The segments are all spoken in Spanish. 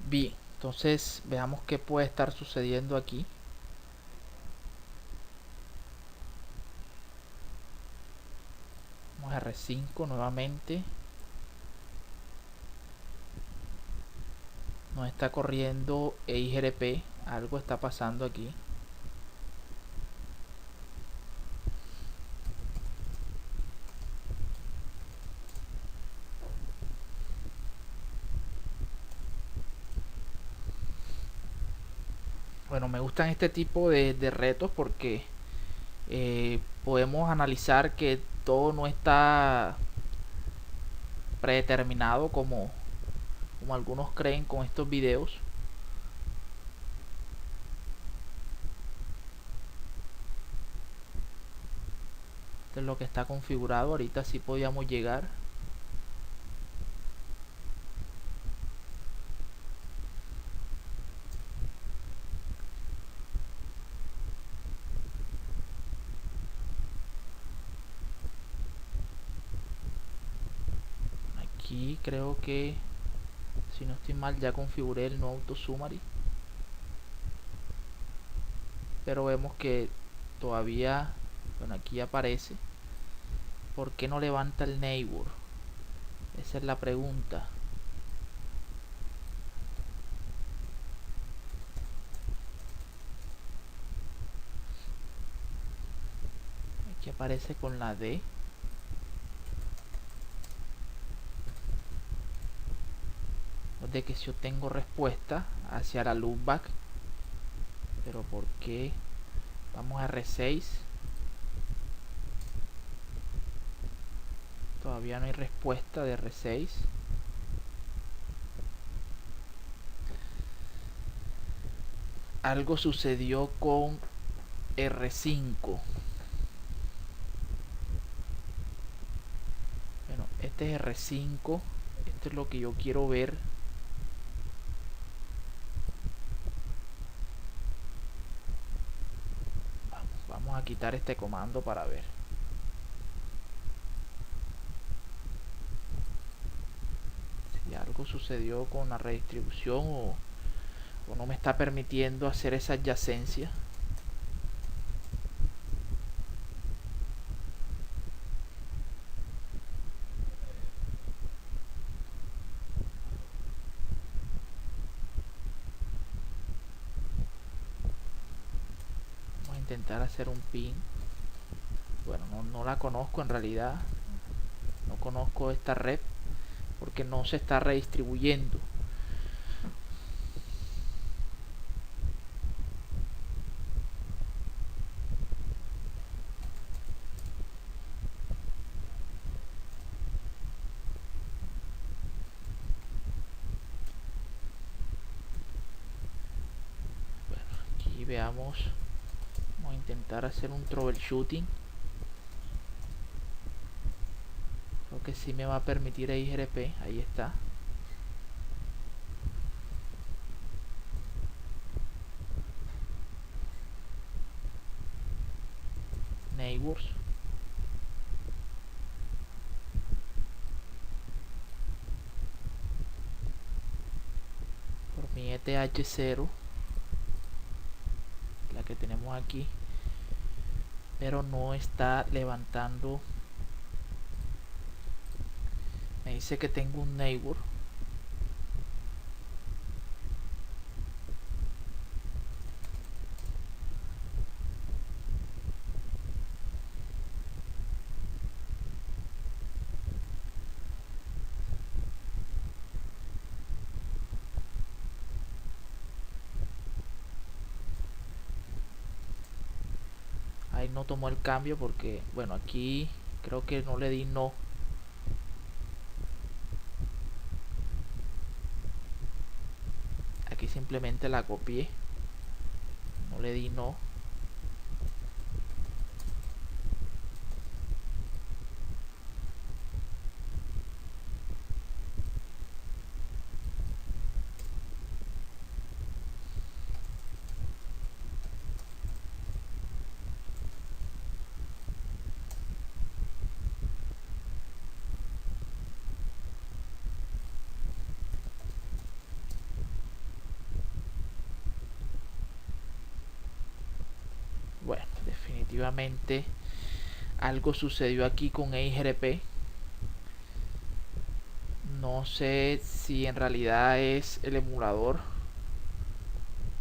Bien, entonces veamos qué puede estar sucediendo aquí. Vamos a R5 nuevamente. Nos está corriendo EIGRP. Algo está pasando aquí. Bueno, me gustan este tipo de retos porque podemos analizar que todo no está predeterminado como algunos creen con estos videos. Esto es lo que está configurado. Ahorita sí podíamos llegar. Aquí creo que, si no estoy mal, ya configuré el no auto summary, pero vemos que todavía, bueno, aquí aparece. ¿Por qué no levanta el neighbor? Esa es la pregunta. Aquí aparece con la D. De que si obtengo respuesta hacia la loopback, pero ¿por qué? Vamos a R6. Todavía no hay respuesta de R6. Algo sucedió con R5. Bueno, este es R5. Esto es lo que yo quiero ver. Vamos a quitar este comando para ver. Si algo sucedió con la redistribución o no me está permitiendo hacer esa adyacencia. Vamos a intentar hacer un pin. Bueno, no la conozco en realidad. No conozco esta red porque no se está redistribuyendo. Bueno, aquí veamos. Vamos a intentar hacer un troubleshooting. Creo que sí me va a permitir EIGRP. Ahí está. Neighbors. Por mi ETH0. La que tenemos aquí. Pero no está levantando. Me dice que tengo un neighbor. Ahí no tomó el cambio porque, bueno, aquí creo que no le di no. Aquí simplemente la copié. No le di no. efectivamente algo sucedió aquí con EIGRP. No sé si en realidad es el emulador,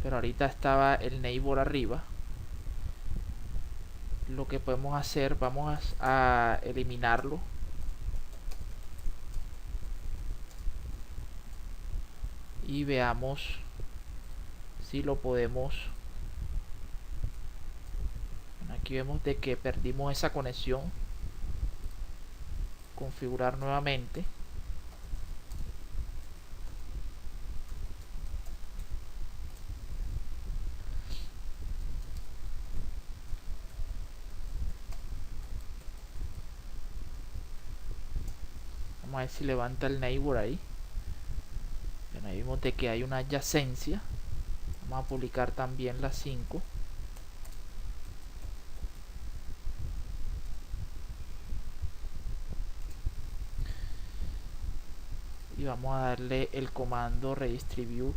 pero ahorita estaba el neighbor arriba. Lo que podemos hacer, vamos a eliminarlo. Y veamos si lo podemos. Bueno, aquí vemos de que perdimos esa conexión. Configurar nuevamente. Vamos a ver si levanta el neighbor ahí. Bueno, ahí vimos de que hay una adyacencia. Vamos a publicar también las 5. Y vamos a darle el comando redistribute.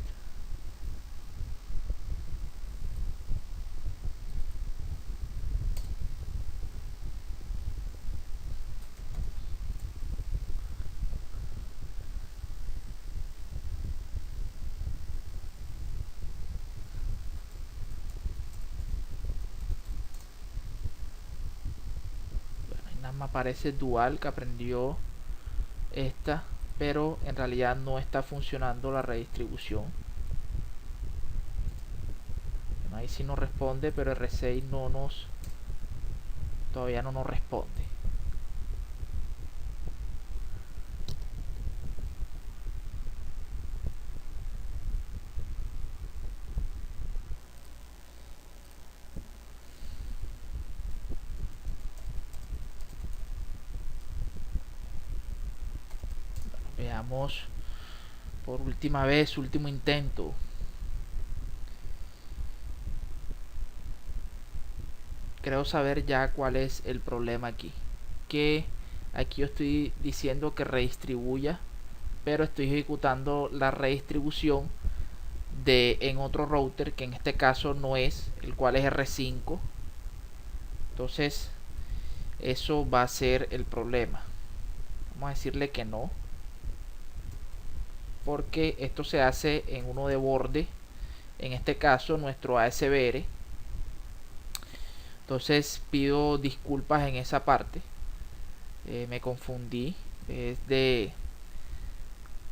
Nada más aparece dual que aprendió esta, pero en realidad no está funcionando la redistribución. Bueno, ahí sí nos responde, pero R6 todavía no nos responde. Veamos por última vez, último intento. Creo saber ya cuál es el problema aquí. Que aquí yo estoy diciendo que redistribuya, pero estoy ejecutando la redistribución en otro router, que en este caso no es, el cual es R5. Entonces eso va a ser el problema. Vamos a decirle que no, porque esto se hace en uno de borde, en este caso nuestro ASBR. Entonces pido disculpas en esa parte, me confundí, es de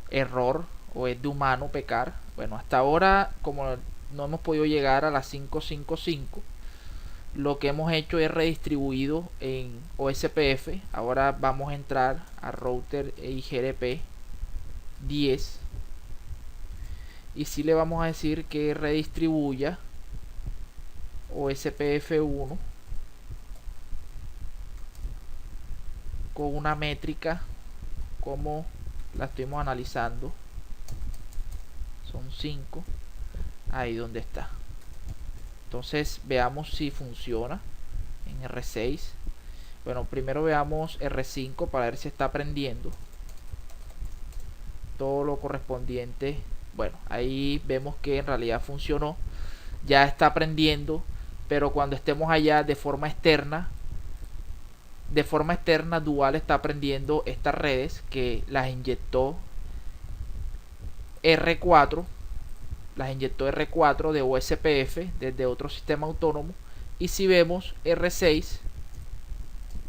error o es de humano pecar. Bueno, hasta ahora, como no hemos podido llegar a las 555, lo que hemos hecho es redistribuido en OSPF. Ahora vamos a entrar a router EIGRP 10 y si le vamos a decir que redistribuya OSPF1 con una métrica como la estuvimos analizando, son 5, ahí donde está. Entonces veamos si funciona en R6. Bueno, primero veamos R5 para ver si está aprendiendo todo lo correspondiente. Bueno, ahí vemos que en realidad funcionó, ya está aprendiendo, pero cuando estemos allá de forma externa Dual está aprendiendo estas redes que las inyectó R4 de OSPF desde otro sistema autónomo. Y si vemos R6,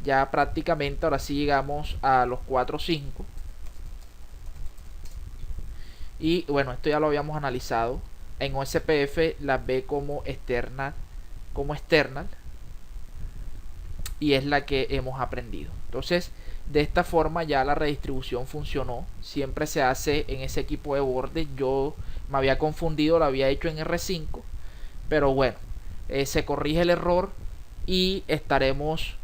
ya prácticamente ahora sí llegamos a los 4 o 5. Y bueno, esto ya lo habíamos analizado. En OSPF las ve como external, y es la que hemos aprendido. Entonces, de esta forma ya la redistribución funcionó. Siempre se hace en ese equipo de borde. Yo me había confundido, lo había hecho en R5, pero bueno, se corrige el error y estaremos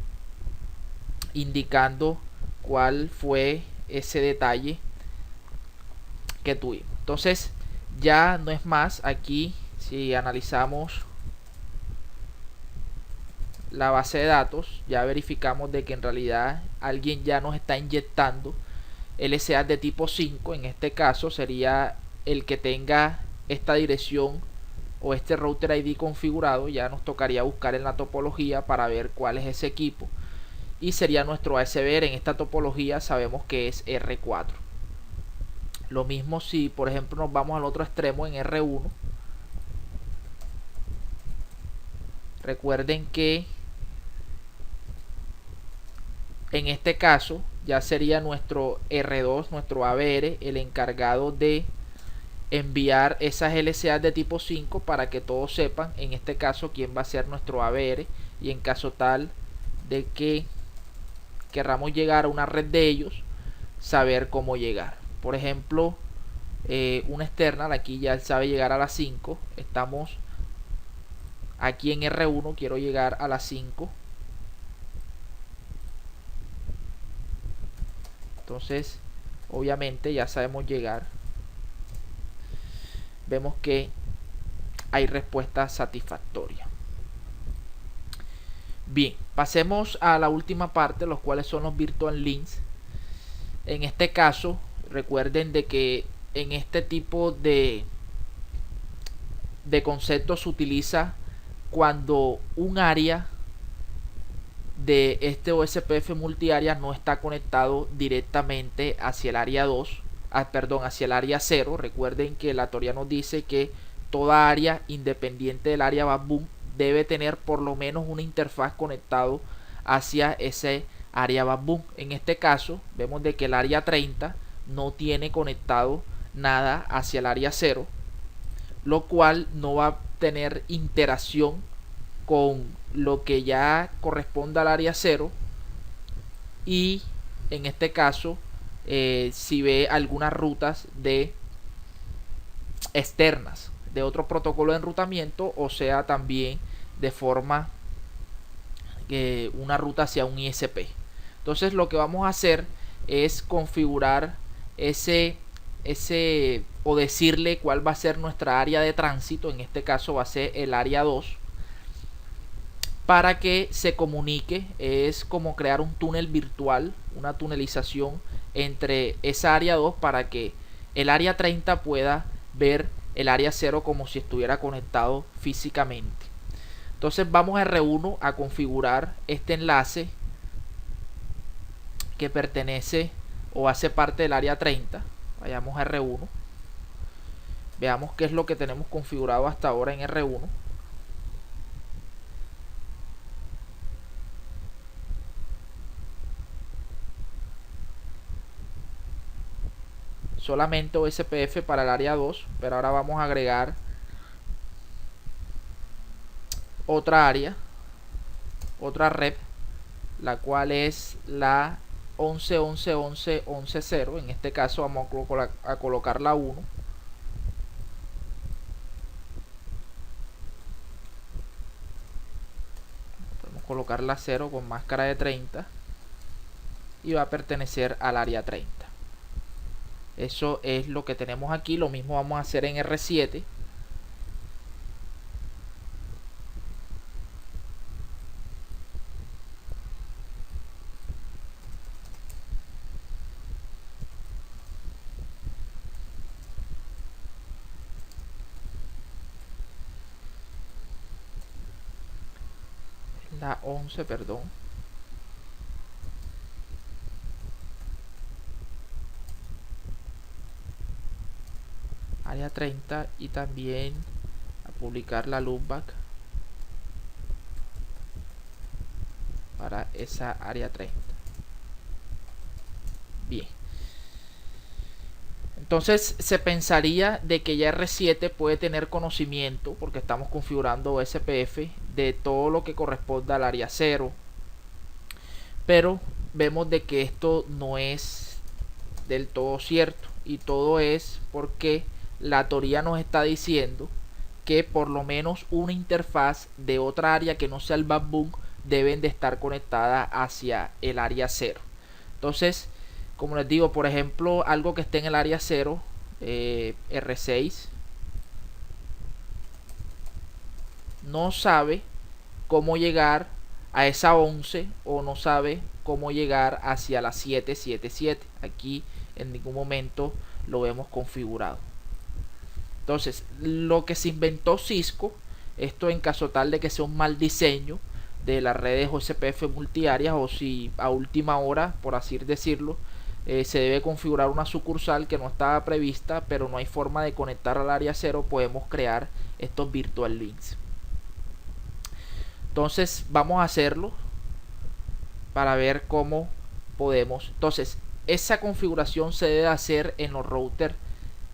indicando cuál fue ese detalle que tuvimos. Entonces ya no es más. Aquí si analizamos la base de datos, ya verificamos de que en realidad alguien ya nos está inyectando LSA de tipo 5. En este caso sería el que tenga esta dirección o este router ID configurado, ya nos tocaría buscar en la topología para ver cuál es ese equipo, y sería nuestro ASBR. En esta topología sabemos que es R4. Lo mismo si por ejemplo nos vamos al otro extremo en R1. Recuerden que en este caso ya sería nuestro R2, nuestro ABR, el encargado de enviar esas LCA de tipo 5 para que todos sepan en este caso quién va a ser nuestro ABR, y en caso tal de que querramos llegar a una red de ellos, saber cómo llegar. Por ejemplo, una external, aquí ya sabe llegar a las 5, estamos aquí en R1, quiero llegar a las 5, entonces obviamente ya sabemos llegar. Vemos que hay respuesta satisfactoria. Bien, pasemos a la última parte, los cuales son los virtual links. En este caso, recuerden de que en este tipo de concepto se utiliza cuando un área de este OSPF multiárea no está conectado directamente hacia el área 2, hacia el área 0. Recuerden que la teoría nos dice que toda área independiente del área backbone debe tener por lo menos una interfaz conectado hacia ese área backbone. En este caso vemos de que el área 30 no tiene conectado nada hacia el área 0, lo cual no va a tener interacción con lo que ya corresponde al área 0, y en este caso si ve algunas rutas de externas de otro protocolo de enrutamiento, o sea también de forma una ruta hacia un ISP. Entonces lo que vamos a hacer es configurar ese o decirle cuál va a ser nuestra área de tránsito. En este caso va a ser el área 2, para que se comunique. Es como crear un túnel virtual, una tunelización entre esa área 2 para que el área 30 pueda ver el área 0 como si estuviera conectado físicamente. Entonces vamos a R1 a configurar este enlace que pertenece o hace parte del área 30. Vayamos a R1, veamos qué es lo que tenemos configurado hasta ahora en R1. Solamente OSPF para el área 2, pero ahora vamos a agregar otra área, otra red, la cual es la 11.11.11.11.0. En este caso vamos a colocar la 1. Podemos colocar la 0 con máscara de 30 y va a pertenecer al área 30. Eso es lo que tenemos aquí. Lo mismo vamos a hacer en R7. La 11, perdón. Área 30, y también a publicar la loopback para esa área 30. Bien, entonces se pensaría de que ya R7 puede tener conocimiento, porque estamos configurando OSPF, de todo lo que corresponda al área 0, pero vemos de que esto no es del todo cierto, y todo es porque la teoría nos está diciendo que por lo menos una interfaz de otra área que no sea el backbone deben de estar conectada hacia el área 0. Entonces, como les digo, por ejemplo, algo que esté en el área 0, R6, no sabe cómo llegar a esa 11, o no sabe cómo llegar hacia la 777. Aquí en ningún momento lo vemos configurado. Entonces, lo que se inventó Cisco, esto en caso tal de que sea un mal diseño de las redes OSPF multiáreas, o si a última hora, por así decirlo, se debe configurar una sucursal que no estaba prevista, pero no hay forma de conectar al área 0, podemos crear estos virtual links. Entonces vamos a hacerlo para ver cómo podemos. Entonces esa configuración se debe hacer en los routers,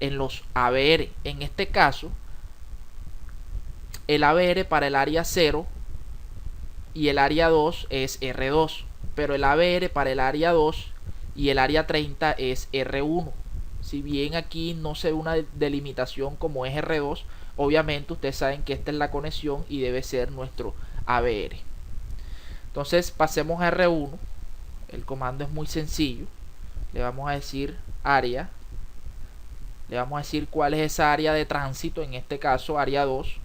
en los ABR. En este caso el ABR para el área 0 y el área 2 es R2, pero el ABR para el área 2 y el área 30 es R1. Si bien aquí no se ve una delimitación como es R2, obviamente ustedes saben que esta es la conexión y debe ser nuestro ABR. Entonces pasemos a R1. El comando es muy sencillo. Le vamos a decir área, le vamos a decir cuál es esa área de tránsito, en este caso área 2,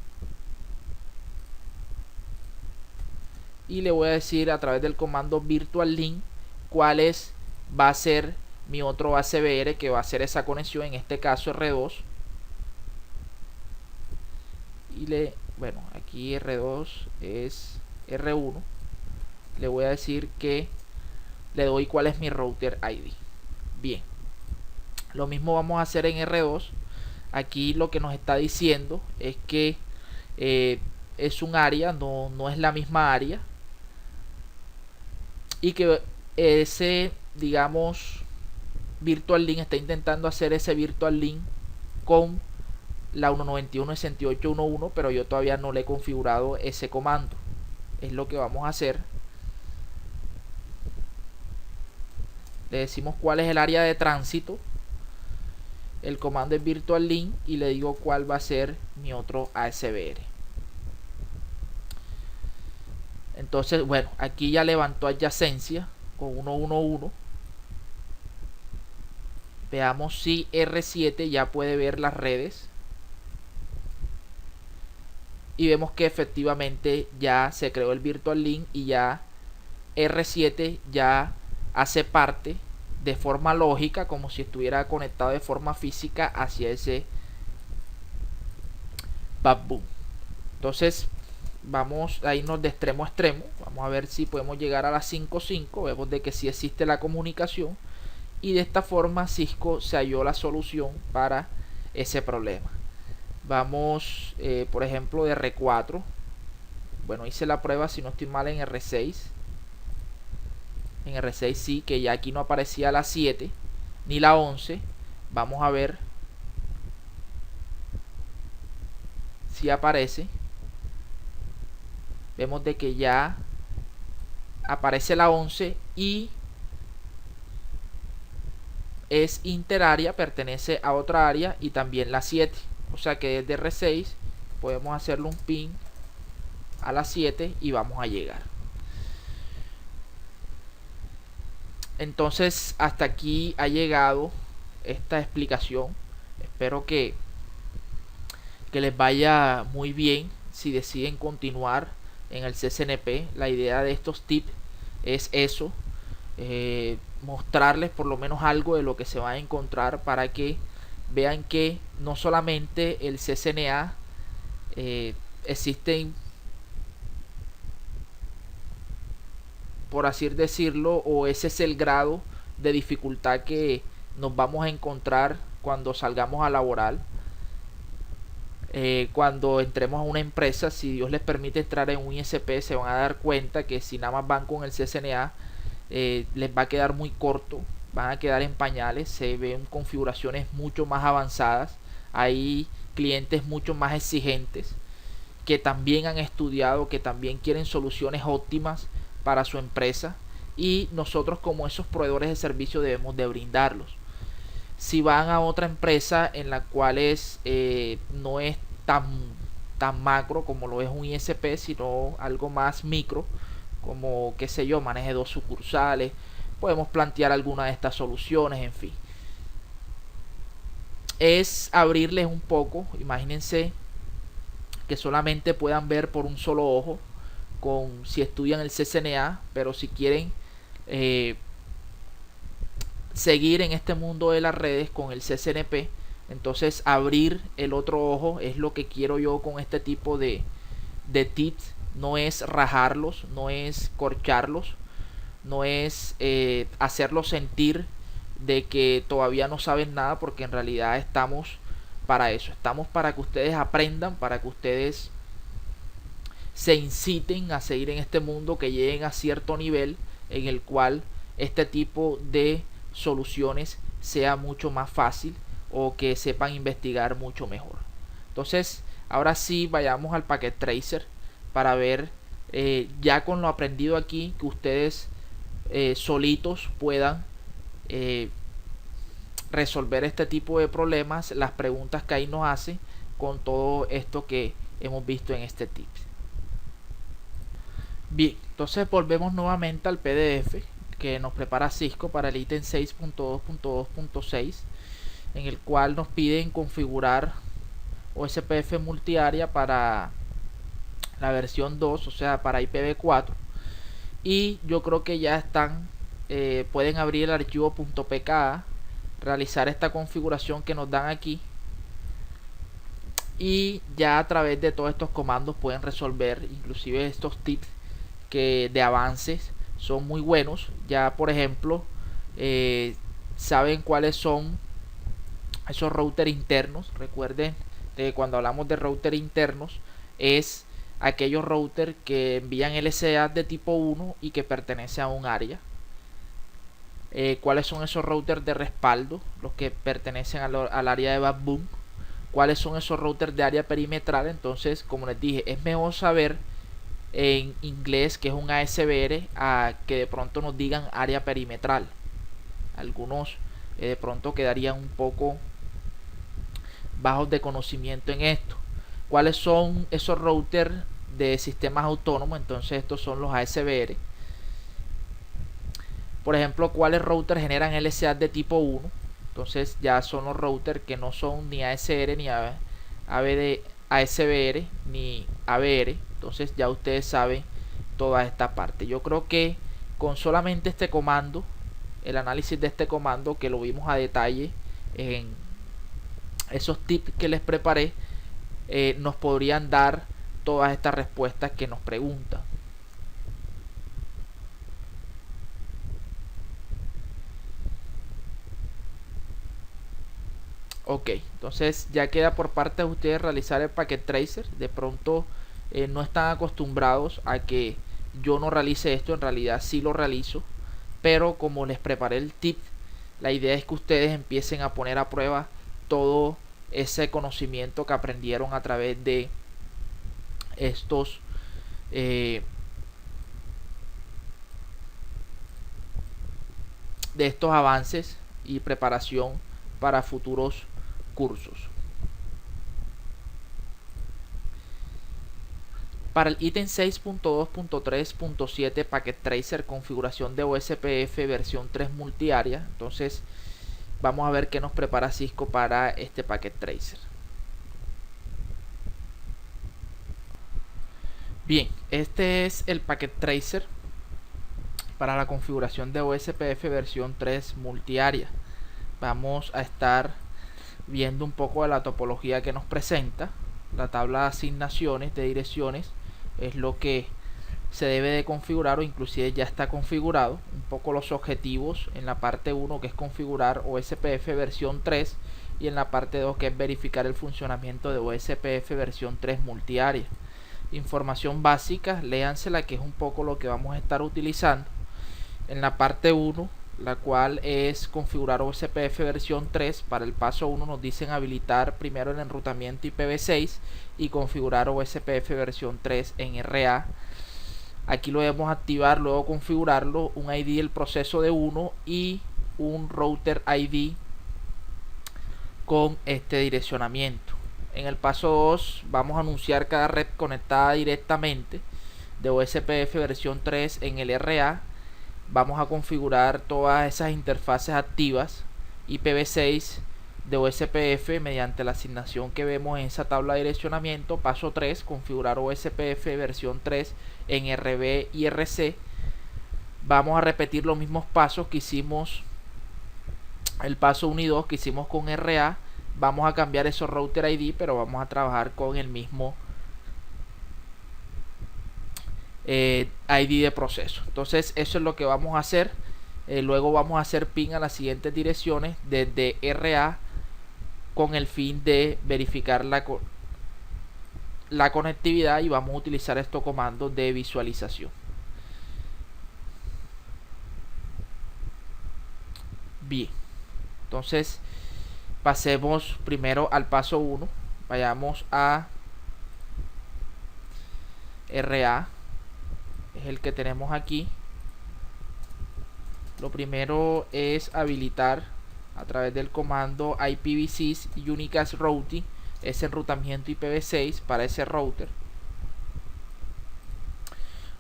y le voy a decir a través del comando virtual link cuál va a ser mi otro ACBR que va a hacer esa conexión, en este caso R2. Y bueno, aquí R2 es R1. Le voy a decir que le doy cuál es mi router ID. Bien, lo mismo vamos a hacer en R2. Aquí lo que nos está diciendo es que es un área, no es la misma área, y que ese, digamos, virtual link está intentando hacer ese virtual link con la 192.168.1.1, pero yo todavía no le he configurado ese comando. Es lo que vamos a hacer. Le decimos cuál es el área de tránsito, el comando es virtual link y le digo cuál va a ser mi otro ASBR. Entonces, bueno, aquí ya levantó adyacencia con 111. Veamos si R7 ya puede ver las redes. Y vemos que efectivamente ya se creó el virtual link y ya R7 ya hace parte de forma lógica, como si estuviera conectado de forma física hacia ese backbone. Entonces vamos a irnos de extremo a extremo. Vamos a ver si podemos llegar a las 5.5. Vemos de que sí existe la comunicación, y de esta forma Cisco se halló la solución para ese problema. Vamos por ejemplo de R4. Bueno, hice la prueba, si no estoy mal, en R6. En R6 sí, que ya aquí no aparecía la 7 ni la 11. Vamos a ver si aparece. Vemos de que ya aparece la 11 y es interárea, pertenece a otra área, y también la 7. O sea que desde R6 podemos hacerle un ping a la 7 y vamos a llegar. Entonces hasta aquí ha llegado esta explicación. Espero que les vaya muy bien si deciden continuar en el CCNP. La idea de estos tips es eso, mostrarles por lo menos algo de lo que se va a encontrar, para que vean que no solamente el CCNA, existen, por así decirlo, o ese es el grado de dificultad que nos vamos a encontrar cuando salgamos a laborar. Cuando entremos a una empresa, si Dios les permite entrar en un ISP, se van a dar cuenta que si nada más van con el CCNA, les va a quedar muy corto, van a quedar en pañales. Se ven configuraciones mucho más avanzadas, hay clientes mucho más exigentes que también han estudiado, que también quieren soluciones óptimas para su empresa, y nosotros como esos proveedores de servicio debemos de brindarlos. Si van a otra empresa en la cual no es tan macro como lo es un ISP, sino algo más micro, como qué sé yo, maneje 2 sucursales, podemos plantear alguna de estas soluciones. En fin, es abrirles un poco. Imagínense que solamente puedan ver por un solo ojo si estudian el CCNA, pero si quieren seguir en este mundo de las redes con el CCNP, Entonces abrir el otro ojo es lo que quiero yo con este tipo de tips. No es rajarlos, no es corcharlos, no es hacerlos sentir de que todavía no saben nada, porque en realidad estamos para eso, estamos para que ustedes aprendan, para que ustedes se inciten a seguir en este mundo, que lleguen a cierto nivel en el cual este tipo de soluciones sea mucho más fácil, o que sepan investigar mucho mejor. Entonces ahora sí, vayamos al Packet Tracer para ver, ya con lo aprendido aquí, que ustedes solitos puedan resolver este tipo de problemas, las preguntas que ahí nos hace con todo esto que hemos visto en este tip. Bien, entonces volvemos nuevamente al PDF que nos prepara Cisco para el ítem 6.2.2.6, en el cual nos piden configurar OSPF multiárea para la versión 2, o sea para IPv4, y yo creo que ya están, pueden abrir el archivo .pka, realizar esta configuración que nos dan aquí, y ya a través de todos estos comandos pueden resolver inclusive estos tips que de avances son muy buenos. Ya por ejemplo, saben cuáles son esos routers internos. Recuerden que cuando hablamos de routers internos es aquellos routers que envían LCA de tipo 1 y que pertenece a un área. Cuáles son esos routers de respaldo, los que pertenecen al área de backbone. Cuáles son esos routers de área perimetral. Entonces, como les dije, es mejor saber en inglés que es un ASBR a que de pronto nos digan área perimetral. Algunos de pronto quedarían un poco bajos de conocimiento en esto. ¿Cuáles son esos routers de sistemas autónomos? Entonces estos son los ASBR. Por ejemplo, ¿cuáles routers generan LCA de tipo 1? Entonces ya son los routers que no son ni ASR ni ASBR ni ABR. Entonces ya ustedes saben toda esta parte. Yo creo que con solamente este comando, el análisis de este comando, que lo vimos a detalle en esos tips que les preparé, nos podrían dar todas estas respuestas que nos preguntan. Ok, entonces ya queda por parte de ustedes realizar el Packet Tracer. De pronto no están acostumbrados a que yo no realice esto. En realidad sí lo realizo, pero como les preparé el tip, la idea es que ustedes empiecen a poner a prueba todo ese conocimiento que aprendieron a través de estos avances y preparación para futuros cursos. Para el ítem 6.2.3.7 Packet Tracer, configuración de OSPF versión 3 multiárea. Entonces vamos a ver qué nos prepara Cisco para este Packet Tracer. Bien, este es el Packet Tracer para la configuración de OSPF versión 3 multiárea. Vamos a estar viendo un poco de la topología que nos presenta. La tabla de asignaciones de direcciones es lo que se debe de configurar, o inclusive ya está configurado. Un poco los objetivos en la parte 1, que es configurar OSPF versión 3, y en la parte 2, que es verificar el funcionamiento de OSPF versión 3 multiárea. Información básica, léansela, que es un poco lo que vamos a estar utilizando. En la parte 1, la cual es configurar OSPF versión 3, para el paso 1 nos dicen habilitar primero el enrutamiento IPv6 y configurar OSPF versión 3 en RA. Aquí lo debemos activar, luego configurarlo, un ID del proceso de 1 y un router ID con este direccionamiento. En el paso 2 vamos a anunciar cada red conectada directamente de OSPF versión 3 en el RA. Vamos a configurar todas esas interfaces activas IPv6 de OSPF mediante la asignación que vemos en esa tabla de direccionamiento. Paso 3, configurar OSPF versión 3 en RB y RC. Vamos a repetir los mismos pasos que hicimos, el paso 1 y 2 que hicimos con RA. vamos a cambiar esos router ID, pero vamos a trabajar con el mismo ID de proceso. Entonces eso es lo que vamos a hacer. Luego vamos a hacer ping a las siguientes direcciones desde RA con el fin de verificar la conectividad, y vamos a utilizar estos comandos de visualización. Bien, entonces pasemos primero al paso 1. Vayamos a RA, es el que tenemos aquí. Lo primero es habilitar a través del comando IPv6 Unicast Routing ese enrutamiento IPv6 para ese router.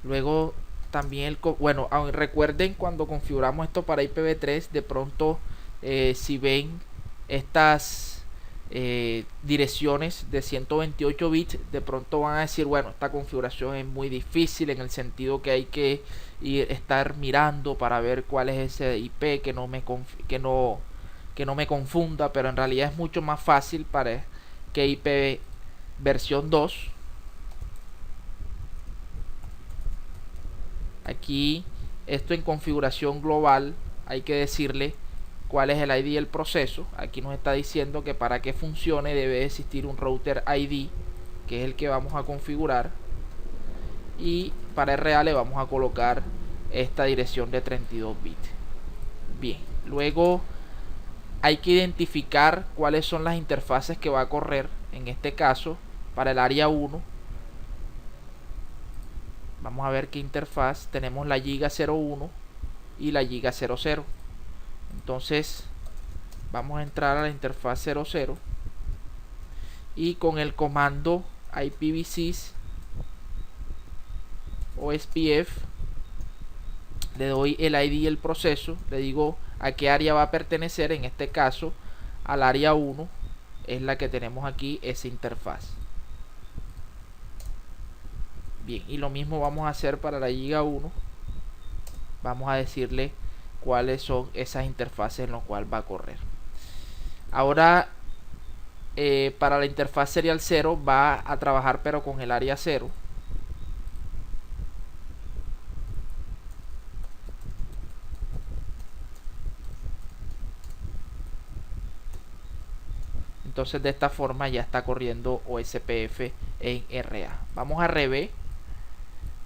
Luego también bueno, recuerden, cuando configuramos esto para IPv3, de pronto si ven estas direcciones de 128 bits, de pronto van a decir, bueno, esta configuración es muy difícil, en el sentido que hay que estar mirando para ver cuál es ese IP, que no me confunda, pero en realidad es mucho más fácil para que IP versión 2. Aquí, esto en configuración global, hay que decirle cuál es el ID del proceso. Aquí nos está diciendo que para que funcione debe existir un router ID, que es el que vamos a configurar, y para RA le vamos a colocar esta dirección de 32 bits. Bien, luego hay que identificar cuáles son las interfaces que va a correr. En este caso, para el área 1, vamos a ver qué interfaz tenemos: la Giga 01 y la Giga 00. Entonces vamos a entrar a la interfaz 00 y con el comando IPv6 OSPF le doy el ID del proceso, le digo a qué área va a pertenecer. En este caso al área 1, es la que tenemos aquí, esa interfaz. Bien, y lo mismo vamos a hacer para la Giga 1. Vamos a decirle cuáles son esas interfaces en las cuales va a correr. Ahora para la interfaz serial 0 va a trabajar pero con el área 0. Entonces de esta forma ya está corriendo OSPF en RA. Vamos a RB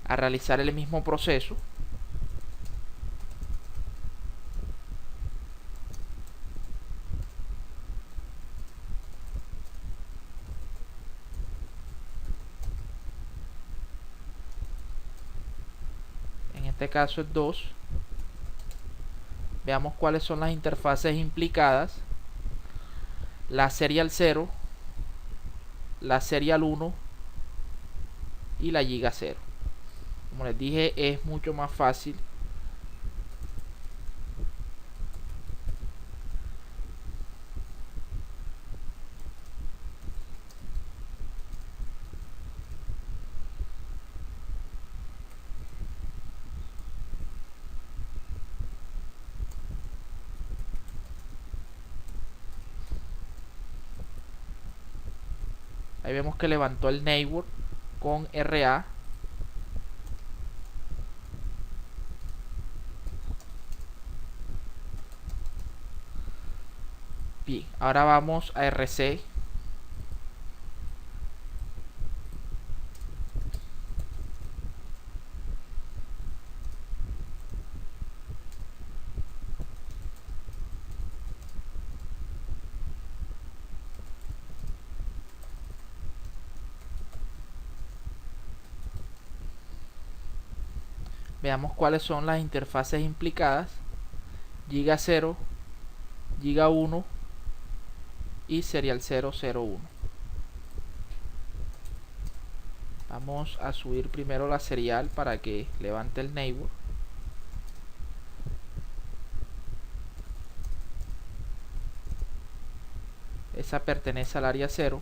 a realizar el mismo proceso. En este caso es 2. Veamos cuáles son las interfaces implicadas: la serial 0, la serial 1 y la Giga 0. Como les dije, es mucho más fácil Ahí vemos que levantó el network con RA. Bien, ahora vamos a RC. Veamos cuáles son las interfaces implicadas: Giga 0, Giga 1 y serial 001. Vamos a subir primero la serial para que levante el network. Esa pertenece al área 0.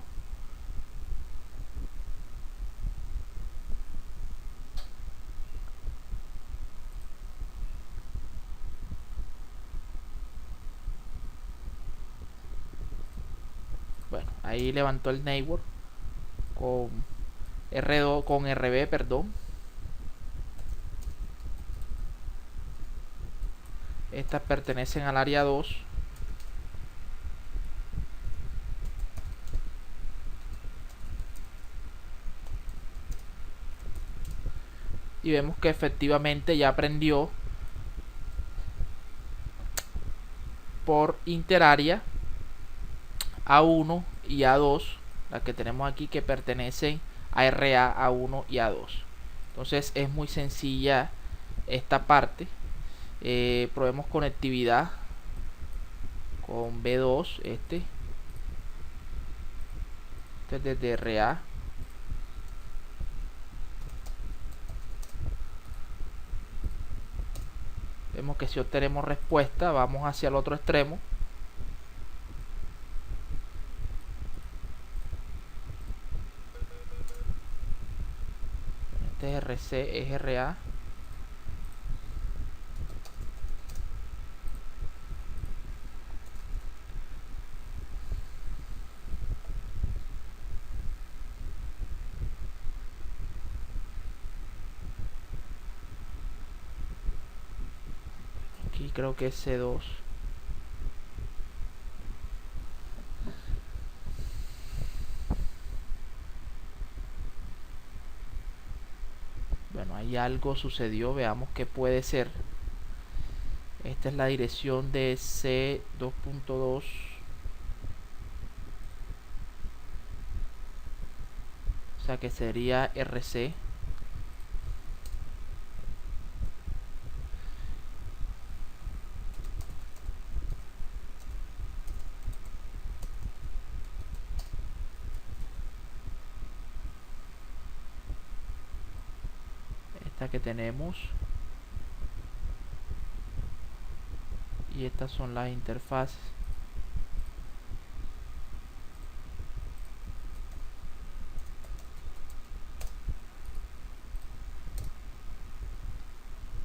ahí levantó el neighbor con R2, con RB, perdón. Estas pertenecen al área 2. Y vemos que efectivamente ya prendió por interárea A1 y A2, las que tenemos aquí que pertenecen a RA, A1 y A2. Entonces es muy sencilla esta parte. Probemos conectividad con B2. Este es desde RA. Vemos que si obtenemos respuesta, vamos hacia el otro extremo. Este es RC, es RA. Aquí creo que es C2. Bueno, ahí algo sucedió. Veamos qué puede ser. Esta es la dirección de C2.2. O sea que sería RC. Esta que tenemos. Y estas son las interfaces.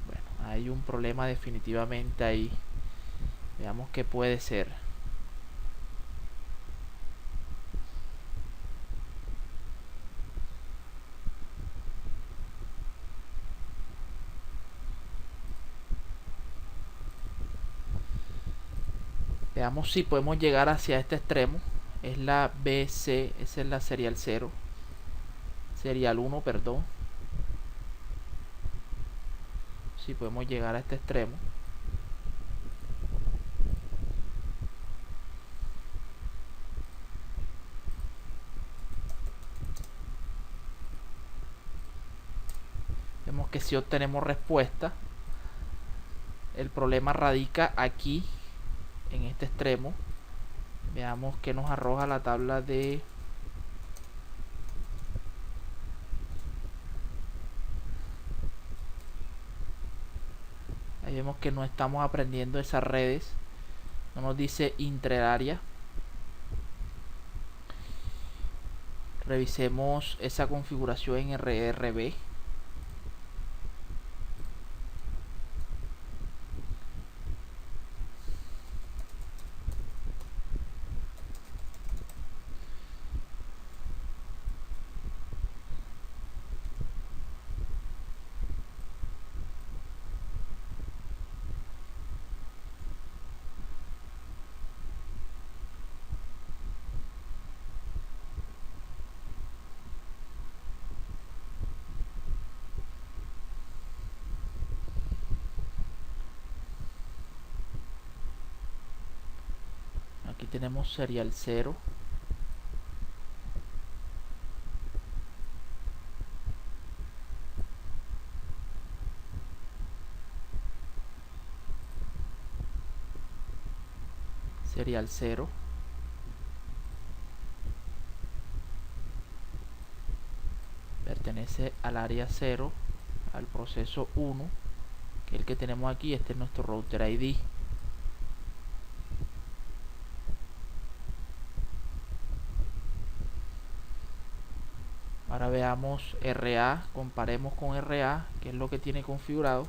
Bueno, hay un problema definitivamente ahí. Veamos qué puede ser. Veamos si podemos llegar hacia este extremo. Es la BC, esa es la serial 0. Serial 1, perdón. Si podemos llegar a este extremo. Vemos que si obtenemos respuesta. El problema radica aquí, en este extremo. Veamos que nos arroja la tabla de... Ahí vemos que no estamos aprendiendo esas redes. No nos dice intraárea. Revisemos esa configuración en RRB. Aquí tenemos serial 0. Serial 0. Pertenece al área 0, al proceso 1, que es el que tenemos aquí. Este es nuestro router ID. Ahora veamos RA, comparemos con RA, que es lo que tiene configurado.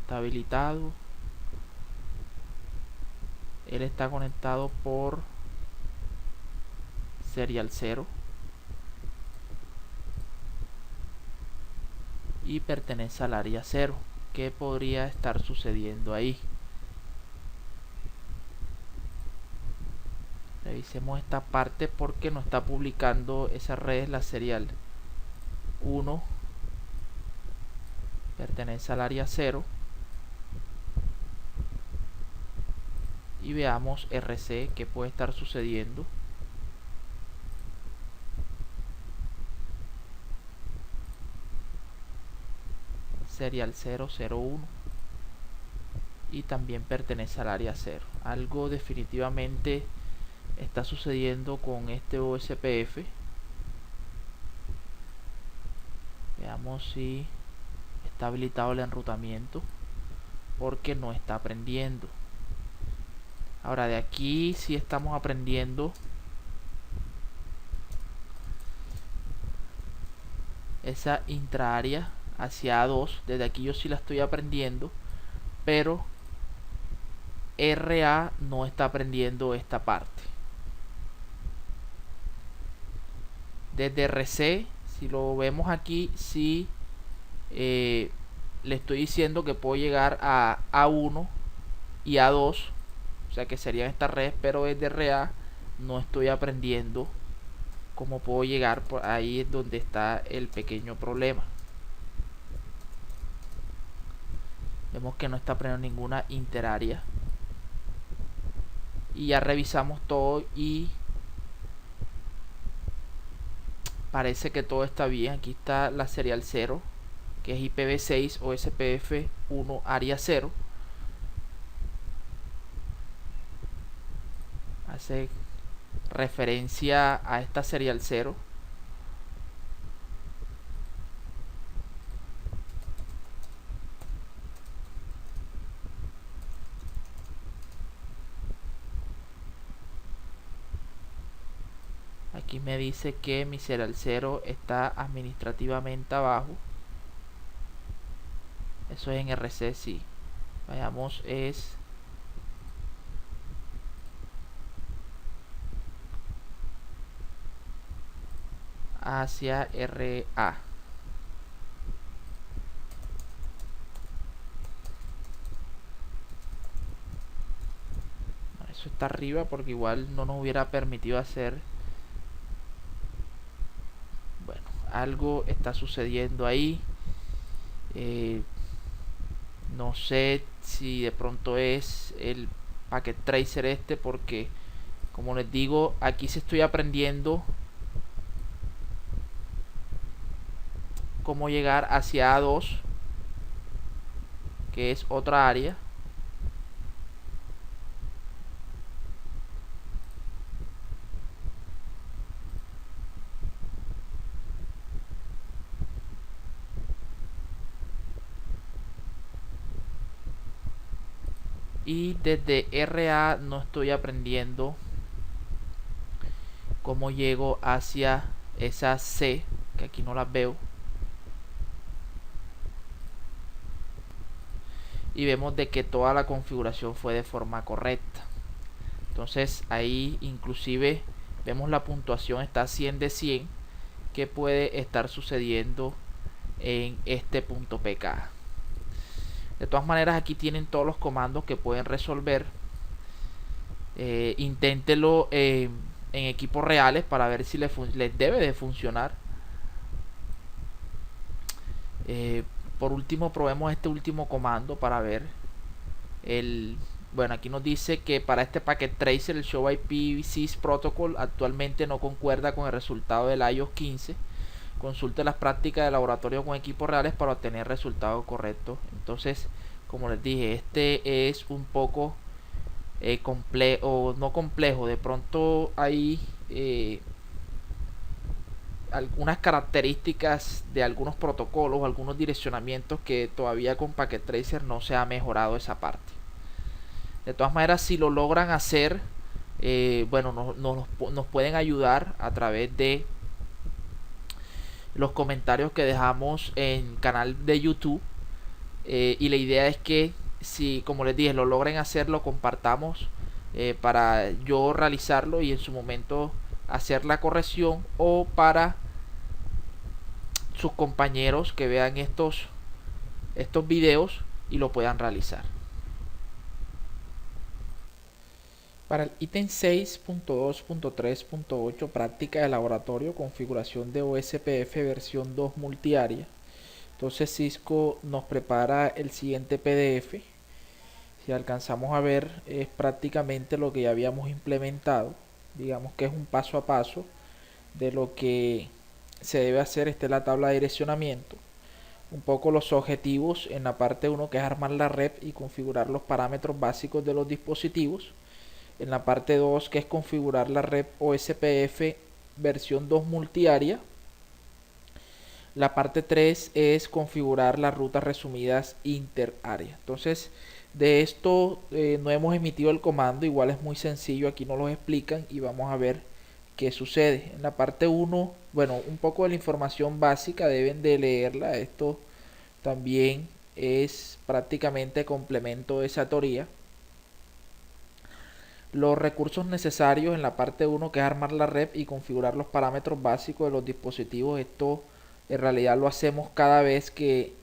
está habilitado. Él está conectado por serial 0 y pertenece al área 0. ¿Qué podría estar sucediendo ahí? Revisemos esta parte porque no está publicando esa red. La serial 1 pertenece al área 0 y veamos RC qué puede estar sucediendo. Serial 001 y también pertenece al área 0. Algo definitivamente está sucediendo con este OSPF. Veamos si está habilitado el enrutamiento, porque no está aprendiendo. Ahora de aquí sí estamos aprendiendo esa intraárea hacia A2. Desde aquí yo sí la estoy aprendiendo, pero RA no está aprendiendo esta parte. Desde RC, si lo vemos aquí, sí le estoy diciendo que puedo llegar a A1 y A2, o sea que serían estas redes, pero desde RA no estoy aprendiendo cómo puedo llegar. Por ahí es donde está el pequeño problema. Vemos que no está aprendiendo ninguna interárea y ya revisamos todo y parece que todo está bien. Aquí está la serial 0, que es IPv6 o SPF1 área 0. Hace referencia a esta serial 0. Aquí me dice que mi serial 0 está administrativamente abajo. Eso es en RC, sí. Vayamos, es hacia RA. Eso está arriba porque igual no nos hubiera permitido hacer. Bueno, algo está sucediendo ahí. No sé si de pronto es el packet tracer este, porque como les digo, aquí sí estoy aprendiendo cómo llegar hacia A2, que es otra área. Y desde RA no estoy aprendiendo cómo llego hacia esa C, que aquí no las veo. Y vemos de que toda la configuración fue de forma correcta. Entonces ahí inclusive vemos la puntuación está 100 de 100. ¿Qué puede estar sucediendo en este punto PK? De todas maneras, aquí tienen todos los comandos que pueden resolver. Inténtelo en equipos reales para ver si les debe de funcionar. Por último, probemos este último comando para ver bueno, aquí nos dice que para este packet tracer el show IP sys protocol actualmente no concuerda con el resultado del iOS 15. Consulte las prácticas de laboratorio con equipos reales para obtener resultados correctos. Entonces, como les dije, este es un poco complejo, no complejo. De pronto hay algunas características de algunos protocolos, algunos direccionamientos que todavía con Packet Tracer no se ha mejorado esa parte. De todas maneras, si lo logran hacer, bueno, nos pueden ayudar a través de los comentarios que dejamos en canal de YouTube. y la idea es que si, como les dije, lo logren hacer, lo compartamos para yo realizarlo y en su momento hacer la corrección, o para sus compañeros que vean estos videos y lo puedan realizar. Para el ítem 6.2.3.8, práctica de laboratorio, configuración de OSPF versión 2 multiárea. Entonces Cisco nos prepara el siguiente PDF. Si alcanzamos a ver, es prácticamente lo que ya habíamos implementado. Digamos que es un paso a paso de lo que se debe hacer. Esta es la tabla de direccionamiento. Un poco los objetivos en la parte 1, que es armar la red y configurar los parámetros básicos de los dispositivos. En la parte 2, que es configurar la red OSPF versión 2 multiárea. La parte 3 es configurar las rutas resumidas interárea. Entonces, de esto no hemos emitido el comando, igual es muy sencillo, aquí nos lo explican y vamos a ver qué sucede. En la parte 1, bueno, un poco de la información básica, deben de leerla. Esto también es prácticamente complemento de esa teoría. Los recursos necesarios en la parte 1, que es armar la red y configurar los parámetros básicos de los dispositivos. Esto en realidad lo hacemos cada vez que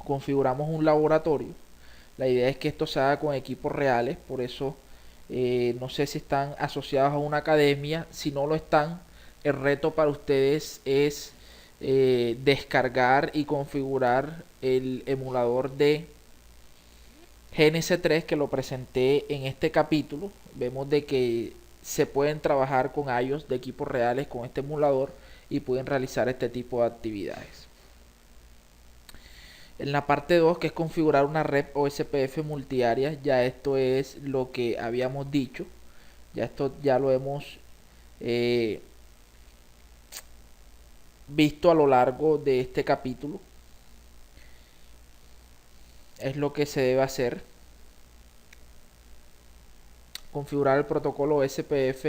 configuramos un laboratorio. La idea es que esto se haga con equipos reales, por eso no sé si están asociados a una academia. Si no lo están, el reto para ustedes es descargar y configurar el emulador de GNS3, que lo presenté en este capítulo. Vemos de que se pueden trabajar con iOS de equipos reales con este emulador y pueden realizar este tipo de actividades. En la parte 2, que es configurar una red OSPF multiárea, ya esto es lo que habíamos dicho. Ya esto ya lo hemos visto a lo largo de este capítulo. Es lo que se debe hacer. Configurar el protocolo OSPF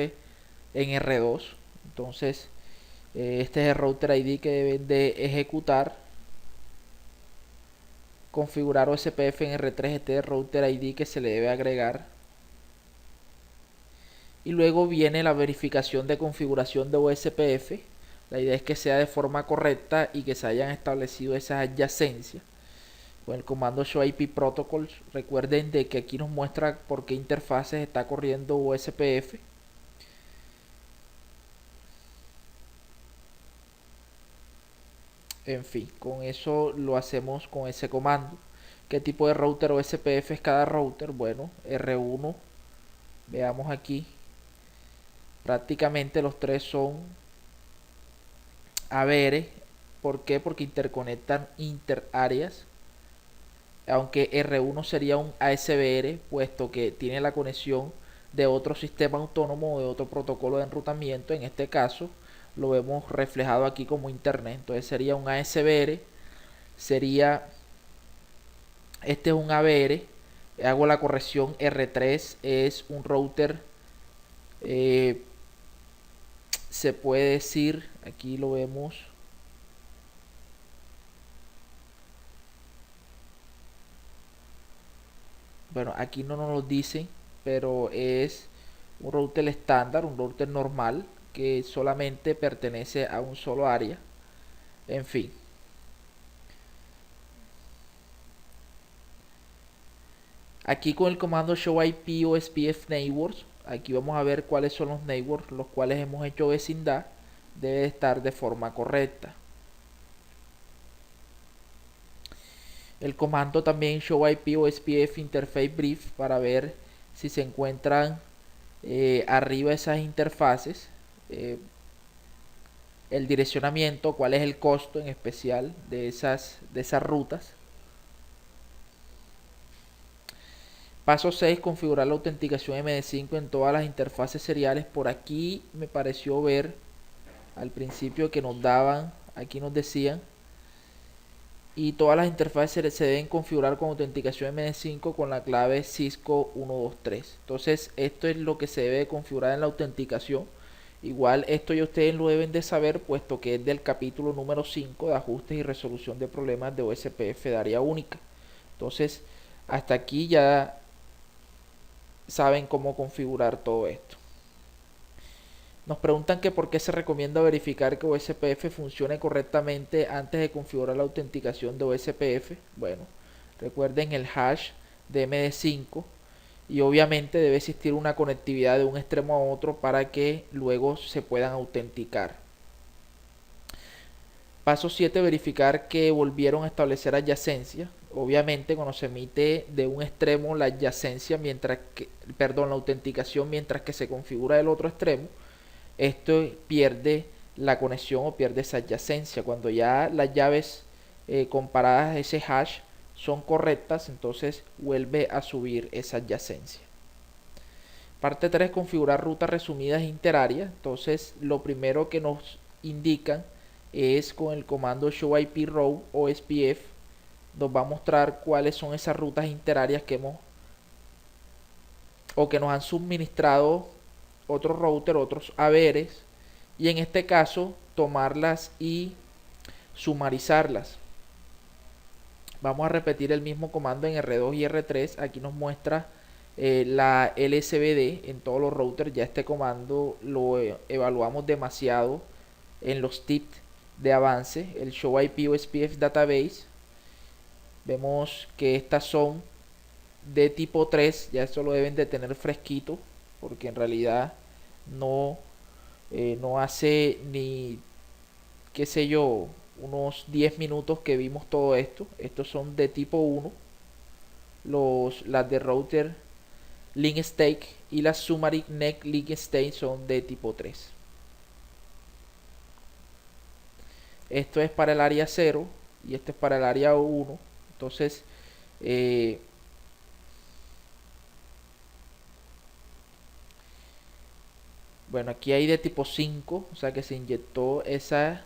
en R2. Entonces este es el router ID que deben de ejecutar. Configurar OSPF en R3, este es el router ID que se le debe agregar. Y luego viene la verificación de configuración de OSPF. La idea es que sea de forma correcta y que se hayan establecido esas adyacencias. Con el comando show IP protocols, recuerden de que aquí nos muestra por qué interfaces está corriendo OSPF. En fin, con eso lo hacemos con ese comando. ¿Qué tipo de router OSPF es cada router? Bueno, R1, veamos aquí, prácticamente los tres son ABR. ¿Por qué? Porque interconectan interáreas. Aunque R1 sería un ASBR, puesto que tiene la conexión de otro sistema autónomo o de otro protocolo de enrutamiento. En este caso lo vemos reflejado aquí como internet. Entonces sería un ASBR, este es un ABR. Hago la corrección, R3 es un router, se puede decir, aquí lo vemos, bueno, aquí no nos lo dicen, pero es un router estándar, un router normal que solamente pertenece a un solo área. En fin, aquí con el comando show IP OSPF neighbors, aquí vamos a ver cuáles son los neighbors los cuales hemos hecho vecindad. Debe estar de forma correcta. El comando también show IP OSPF interface brief, para ver si se encuentran arriba esas interfaces, el direccionamiento, cuál es el costo en especial de esas rutas. Paso 6, configurar la autenticación MD5 en todas las interfaces seriales. Por aquí me pareció ver al principio que nos daban, aquí nos decían, y todas las interfaces se deben configurar con autenticación MD5 con la clave Cisco 123. Entonces esto es lo que se debe configurar en la autenticación, Igual esto ya ustedes lo deben de saber, puesto que es del capítulo número 5 de ajustes y resolución de problemas de OSPF de área única. Entonces, hasta aquí ya saben cómo configurar todo esto. Nos preguntan que por qué se recomienda verificar que OSPF funcione correctamente antes de configurar la autenticación de OSPF. Bueno, recuerden el hash de MD5 y obviamente debe existir una conectividad de un extremo a otro para que luego se puedan autenticar. Paso 7, verificar que volvieron a establecer adyacencia. Obviamente cuando se emite de un extremo la adyacencia la autenticación mientras que se configura el otro extremo, esto pierde la conexión o pierde esa adyacencia. Cuando ya las llaves comparadas a ese hash son correctas, entonces vuelve a subir esa adyacencia. Parte 3, configurar rutas resumidas interarias. Entonces lo primero que nos indican es con el comando showIPRow o SPF, nos va a mostrar cuáles son esas rutas interarias que hemos o que nos han suministrado otros routers, otros haberes, y en este caso tomarlas y sumarizarlas. Vamos a repetir el mismo comando en R2 y R3. Aquí nos muestra la LSBD en todos los routers. Ya este comando lo evaluamos demasiado en los tips de avance, el showIP o SPF database. Vemos que estas son de tipo 3, ya esto lo deben de tener fresquito, porque en realidad no hace ni, qué sé yo, unos 10 minutos que vimos todo esto. Estos son de tipo 1, las de router link stake y las summary neck link stake son de tipo 3. Esto es para el área 0 y este es para el área 1. Entonces bueno, aquí hay de tipo 5, o sea que se inyectó esa,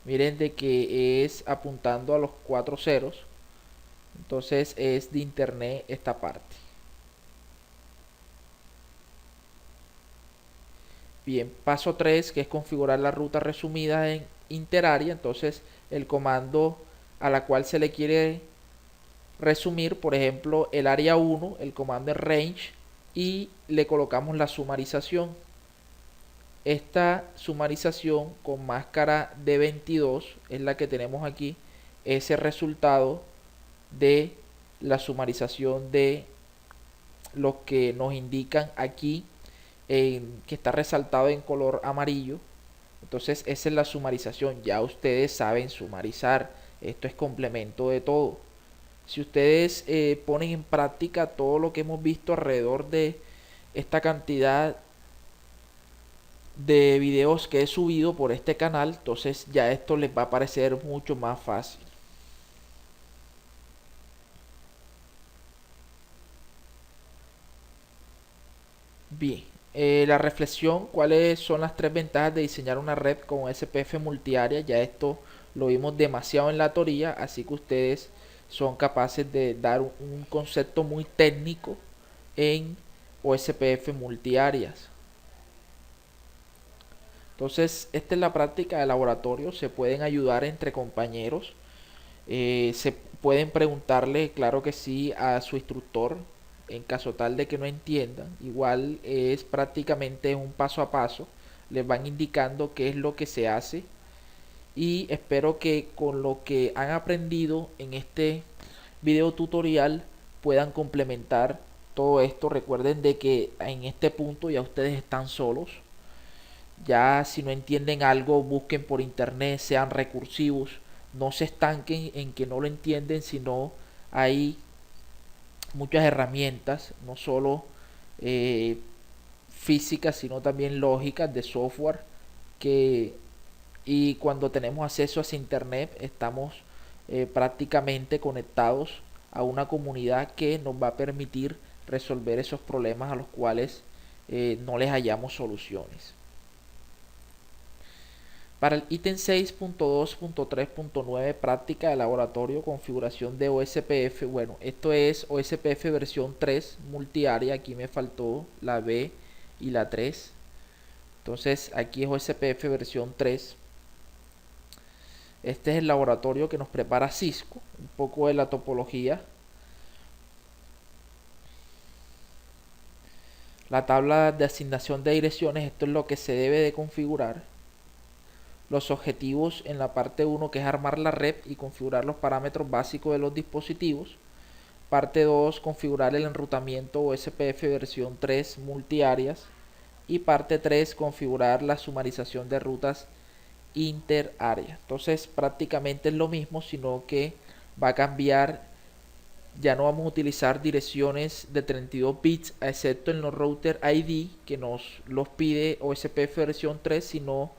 miren, de que es apuntando a los 4 ceros. Entonces es de internet esta parte. Bien, paso 3, que es configurar la ruta resumida en interaria. Entonces el comando a la cual se le quiere resumir, por ejemplo el área 1, el comando es range y le colocamos la sumarización. Esta sumarización con máscara de 22 es la que tenemos aquí, ese resultado de la sumarización de lo que nos indican aquí, que está resaltado en color amarillo. Entonces esa es la sumarización. Ya ustedes saben sumarizar, esto es complemento de todo. Si ustedes ponen en práctica todo lo que hemos visto alrededor de esta cantidad de videos que he subido por este canal, entonces ya esto les va a parecer mucho más fácil. Bien, la reflexión: ¿cuáles son las 3 ventajas de diseñar una red con SPF multiárea? Ya esto lo vimos demasiado en la teoría, así que ustedes son capaces de dar un concepto muy técnico en OSPF multiáreas. Entonces, esta es la práctica de laboratorio. Se pueden ayudar entre compañeros. Se pueden preguntarle, claro que sí, a su instructor en caso tal de que no entiendan. Igual es prácticamente un paso a paso. Les van indicando qué es lo que se hace. Y espero que con lo que han aprendido en este video tutorial puedan complementar todo esto. Recuerden de que en este punto ya ustedes están solos. Ya si no entienden algo, busquen por internet, sean recursivos, no se estanquen en que no lo entienden, sino hay muchas herramientas, no solo físicas, sino también lógicas de software, que y cuando tenemos acceso a internet estamos prácticamente conectados a una comunidad que nos va a permitir resolver esos problemas a los cuales no les hallamos soluciones. Para el ítem 6.2.3.9, práctica de laboratorio, configuración de OSPF. Bueno, esto es OSPF versión 3 multiárea. Aquí me faltó la B y la 3. Entonces aquí es OSPF versión 3. Este es el laboratorio que nos prepara Cisco, un poco de la topología. La tabla de asignación de direcciones, esto es lo que se debe de configurar. Los objetivos en la parte 1, que es armar la red y configurar los parámetros básicos de los dispositivos. Parte 2, configurar el enrutamiento OSPF versión 3 multiáreas. Y parte 3, configurar la sumarización de rutas interárea. Entonces prácticamente es lo mismo, sino que va a cambiar. Ya no vamos a utilizar direcciones de 32 bits, excepto en los router ID que nos los pide OSPF versión 3, sino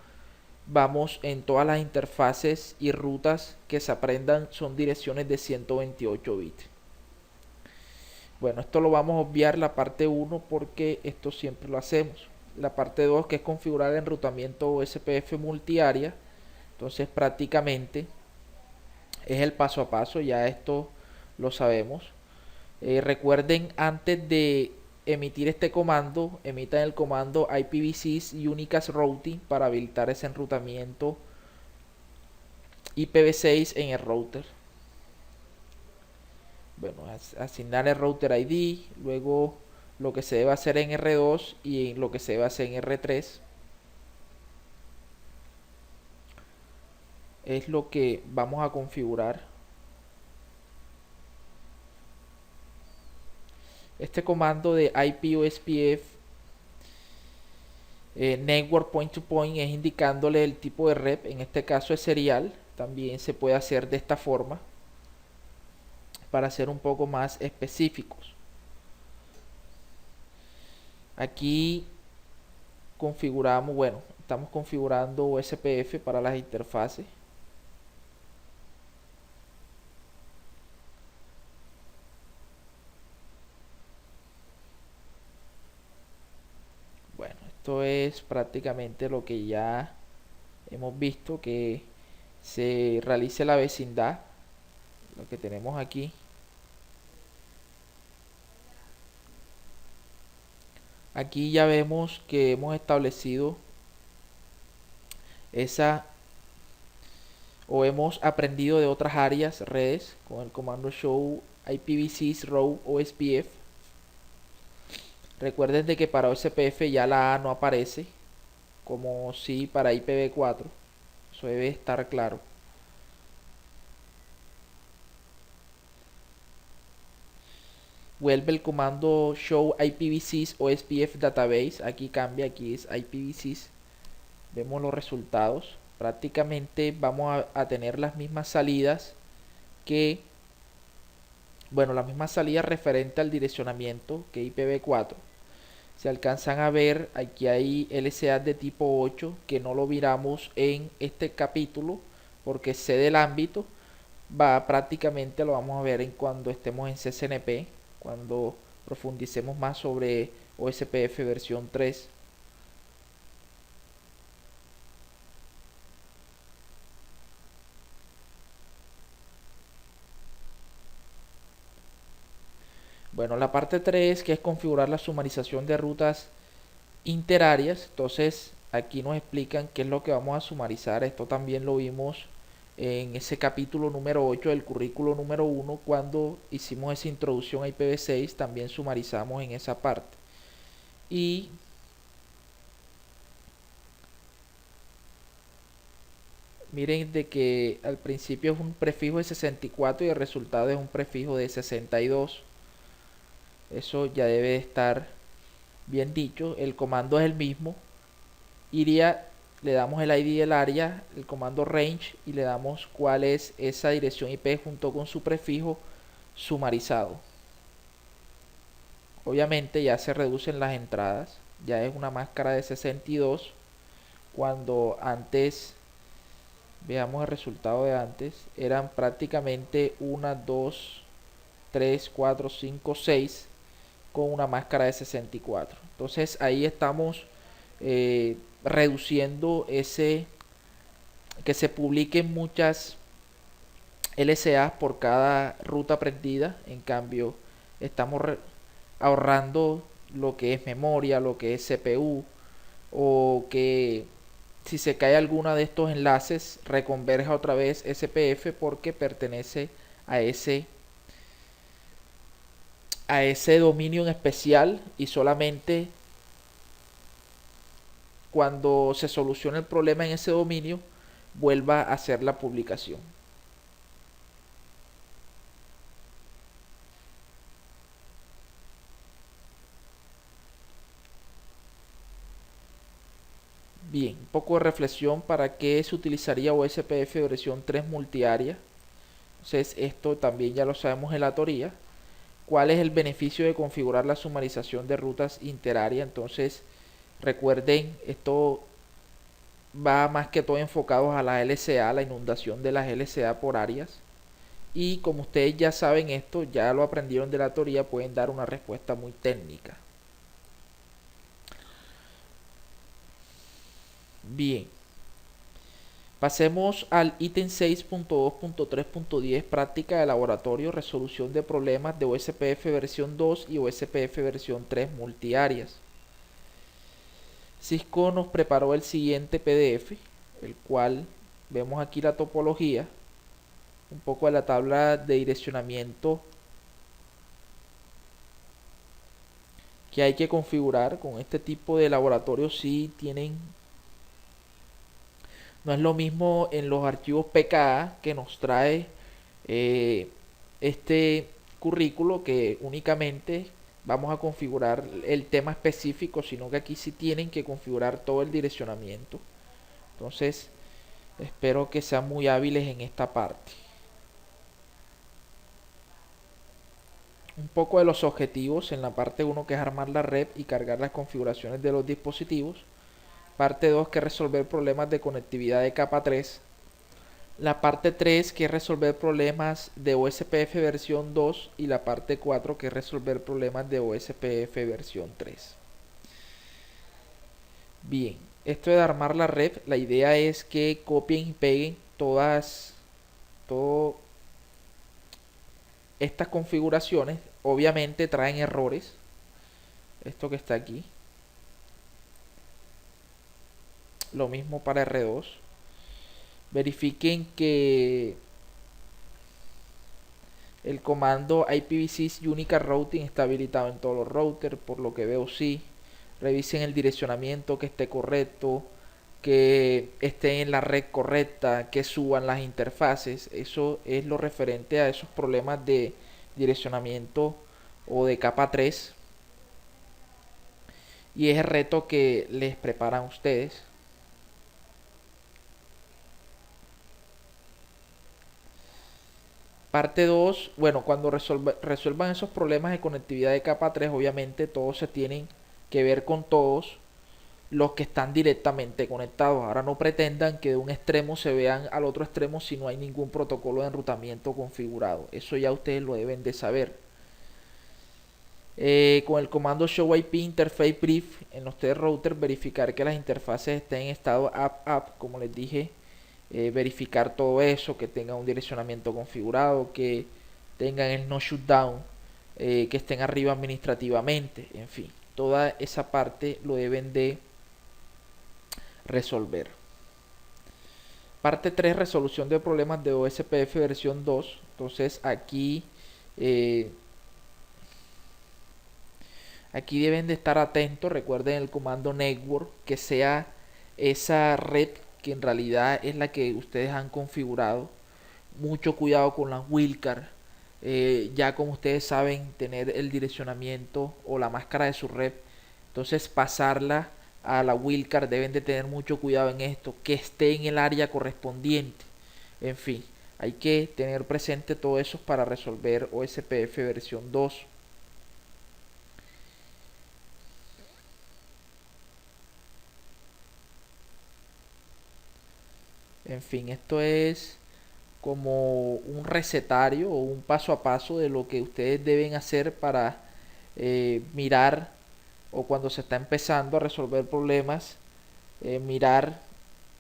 vamos en todas las interfaces y rutas que se aprendan son direcciones de 128 bits. Bueno, esto lo vamos a obviar la parte 1 porque esto siempre lo hacemos. La parte 2, que es configurar el enrutamiento OSPF multiárea, entonces prácticamente es el paso a paso, ya esto lo sabemos. Recuerden, antes de emitir este comando, emitan el comando IPv6 Unicast Routing para habilitar ese enrutamiento IPv6 en el router. Bueno, asignar el router ID, luego lo que se debe hacer en R2 y lo que se debe hacer en R3. Es lo que vamos a configurar. Este comando de IPOSPF Network Point to Point es indicándole el tipo de red, en este caso es serial. También se puede hacer de esta forma para ser un poco más específicos. Aquí configuramos, bueno, estamos configurando OSPF para las interfaces. Bueno, esto es prácticamente lo que ya hemos visto, que se realice la vecindad, lo que tenemos aquí. Aquí ya vemos que hemos establecido esa, o hemos aprendido de otras áreas, redes, con el comando show IPv6 row OSPF. Recuerden de que para OSPF ya la A no aparece, como si para IPv4. Eso debe estar claro. Vuelve el comando show IPv6 OSPF database. Aquí cambia, aquí es IPv6. Vemos los resultados. Prácticamente vamos a tener las mismas salidas que, bueno, la misma salida referente al direccionamiento que IPv4. Si alcanzan a ver, aquí hay LCA de tipo 8 que no lo miramos en este capítulo porque sé del ámbito. Prácticamente lo vamos a ver en cuando estemos en CCNP, cuando profundicemos más sobre OSPF versión 3. Bueno, la parte 3, que es configurar la sumarización de rutas interáreas. Entonces aquí nos explican qué es lo que vamos a sumarizar. Esto también lo vimos en ese capítulo número 8 del currículo número 1, cuando hicimos esa introducción a IPv6, también sumarizamos en esa parte. Y miren de que al principio es un prefijo de 64 y el resultado es un prefijo de 62. Eso ya debe estar bien dicho. El comando es el mismo. Le damos el ID del área, el comando range, y le damos cuál es esa dirección IP junto con su prefijo sumarizado. Obviamente ya se reducen las entradas, ya es una máscara de 62, cuando antes, veamos el resultado de antes, eran prácticamente 1, 2, 3, 4, 5, 6 con una máscara de 64. Entonces ahí estamos reduciendo ese, que se publiquen muchas LCA por cada ruta aprendida. En cambio estamos ahorrando lo que es memoria, lo que es CPU, o que si se cae alguna de estos enlaces reconverja otra vez SPF porque pertenece a ese dominio en especial, y solamente cuando se solucione el problema en ese dominio vuelva a hacer la publicación. Bien, un poco de reflexión: para qué se utilizaría OSPF versión 3 multiárea. Entonces esto también ya lo sabemos en la teoría. ¿Cuál es el beneficio de configurar la sumarización de rutas interáreas? Entonces recuerden, esto va más que todo enfocado a la LCA, la inundación de las LCA por áreas. Y como ustedes ya saben esto, ya lo aprendieron de la teoría, pueden dar una respuesta muy técnica. Bien, pasemos al ítem 6.2.3.10, práctica de laboratorio, resolución de problemas de OSPF versión 2 y OSPF versión 3 multiáreas. Cisco nos preparó el siguiente PDF, el cual vemos aquí la topología, un poco de la tabla de direccionamiento que hay que configurar con este tipo de laboratorio. Si tienen, no es lo mismo en los archivos PKA que nos trae este currículo, que únicamente vamos a configurar el tema específico, sino que aquí sí tienen que configurar todo el direccionamiento. Entonces espero que sean muy hábiles en esta parte. Un poco de los objetivos en la parte 1, que es armar la red y cargar las configuraciones de los dispositivos. Parte 2, que es resolver problemas de conectividad de capa 3. La parte 3, que es resolver problemas de OSPF versión 2. Y la parte 4, que es resolver problemas de OSPF versión 3. Bien, esto de armar la red, la idea es que copien y peguen todas estas configuraciones. Obviamente traen errores, esto que está aquí. Lo mismo para R2. Verifiquen que el comando IPv6 Unicast Routing está habilitado en todos los routers, por lo que veo sí. Revisen el direccionamiento, que esté correcto, que esté en la red correcta, que suban las interfaces. Eso es lo referente a esos problemas de direccionamiento o de capa 3. Y es el reto que les preparan ustedes. Parte 2, bueno, cuando resuelvan esos problemas de conectividad de capa 3, obviamente todos se tienen que ver con todos los que están directamente conectados. Ahora no pretendan que de un extremo se vean al otro extremo si no hay ningún protocolo de enrutamiento configurado. Eso ya ustedes lo deben de saber. Con el comando show IP interface brief en los tres routers, verificar que las interfaces estén en estado app, como les dije. Verificar todo eso, que tengan un direccionamiento configurado, que tengan el no shutdown, que estén arriba administrativamente, en fin, toda esa parte lo deben de resolver. Parte 3, resolución de problemas de OSPF versión 2. Entonces aquí deben de estar atentos. Recuerden el comando network, que sea esa red que en realidad es la que ustedes han configurado. Mucho cuidado con las wildcard. Ya como ustedes saben, tener el direccionamiento o la máscara de su red, entonces pasarla a la wildcard, deben de tener mucho cuidado en esto, que esté en el área correspondiente. En fin, hay que tener presente todo eso para resolver OSPF versión 2. En fin, esto es como un recetario o un paso a paso de lo que ustedes deben hacer para mirar, o cuando se está empezando a resolver problemas, mirar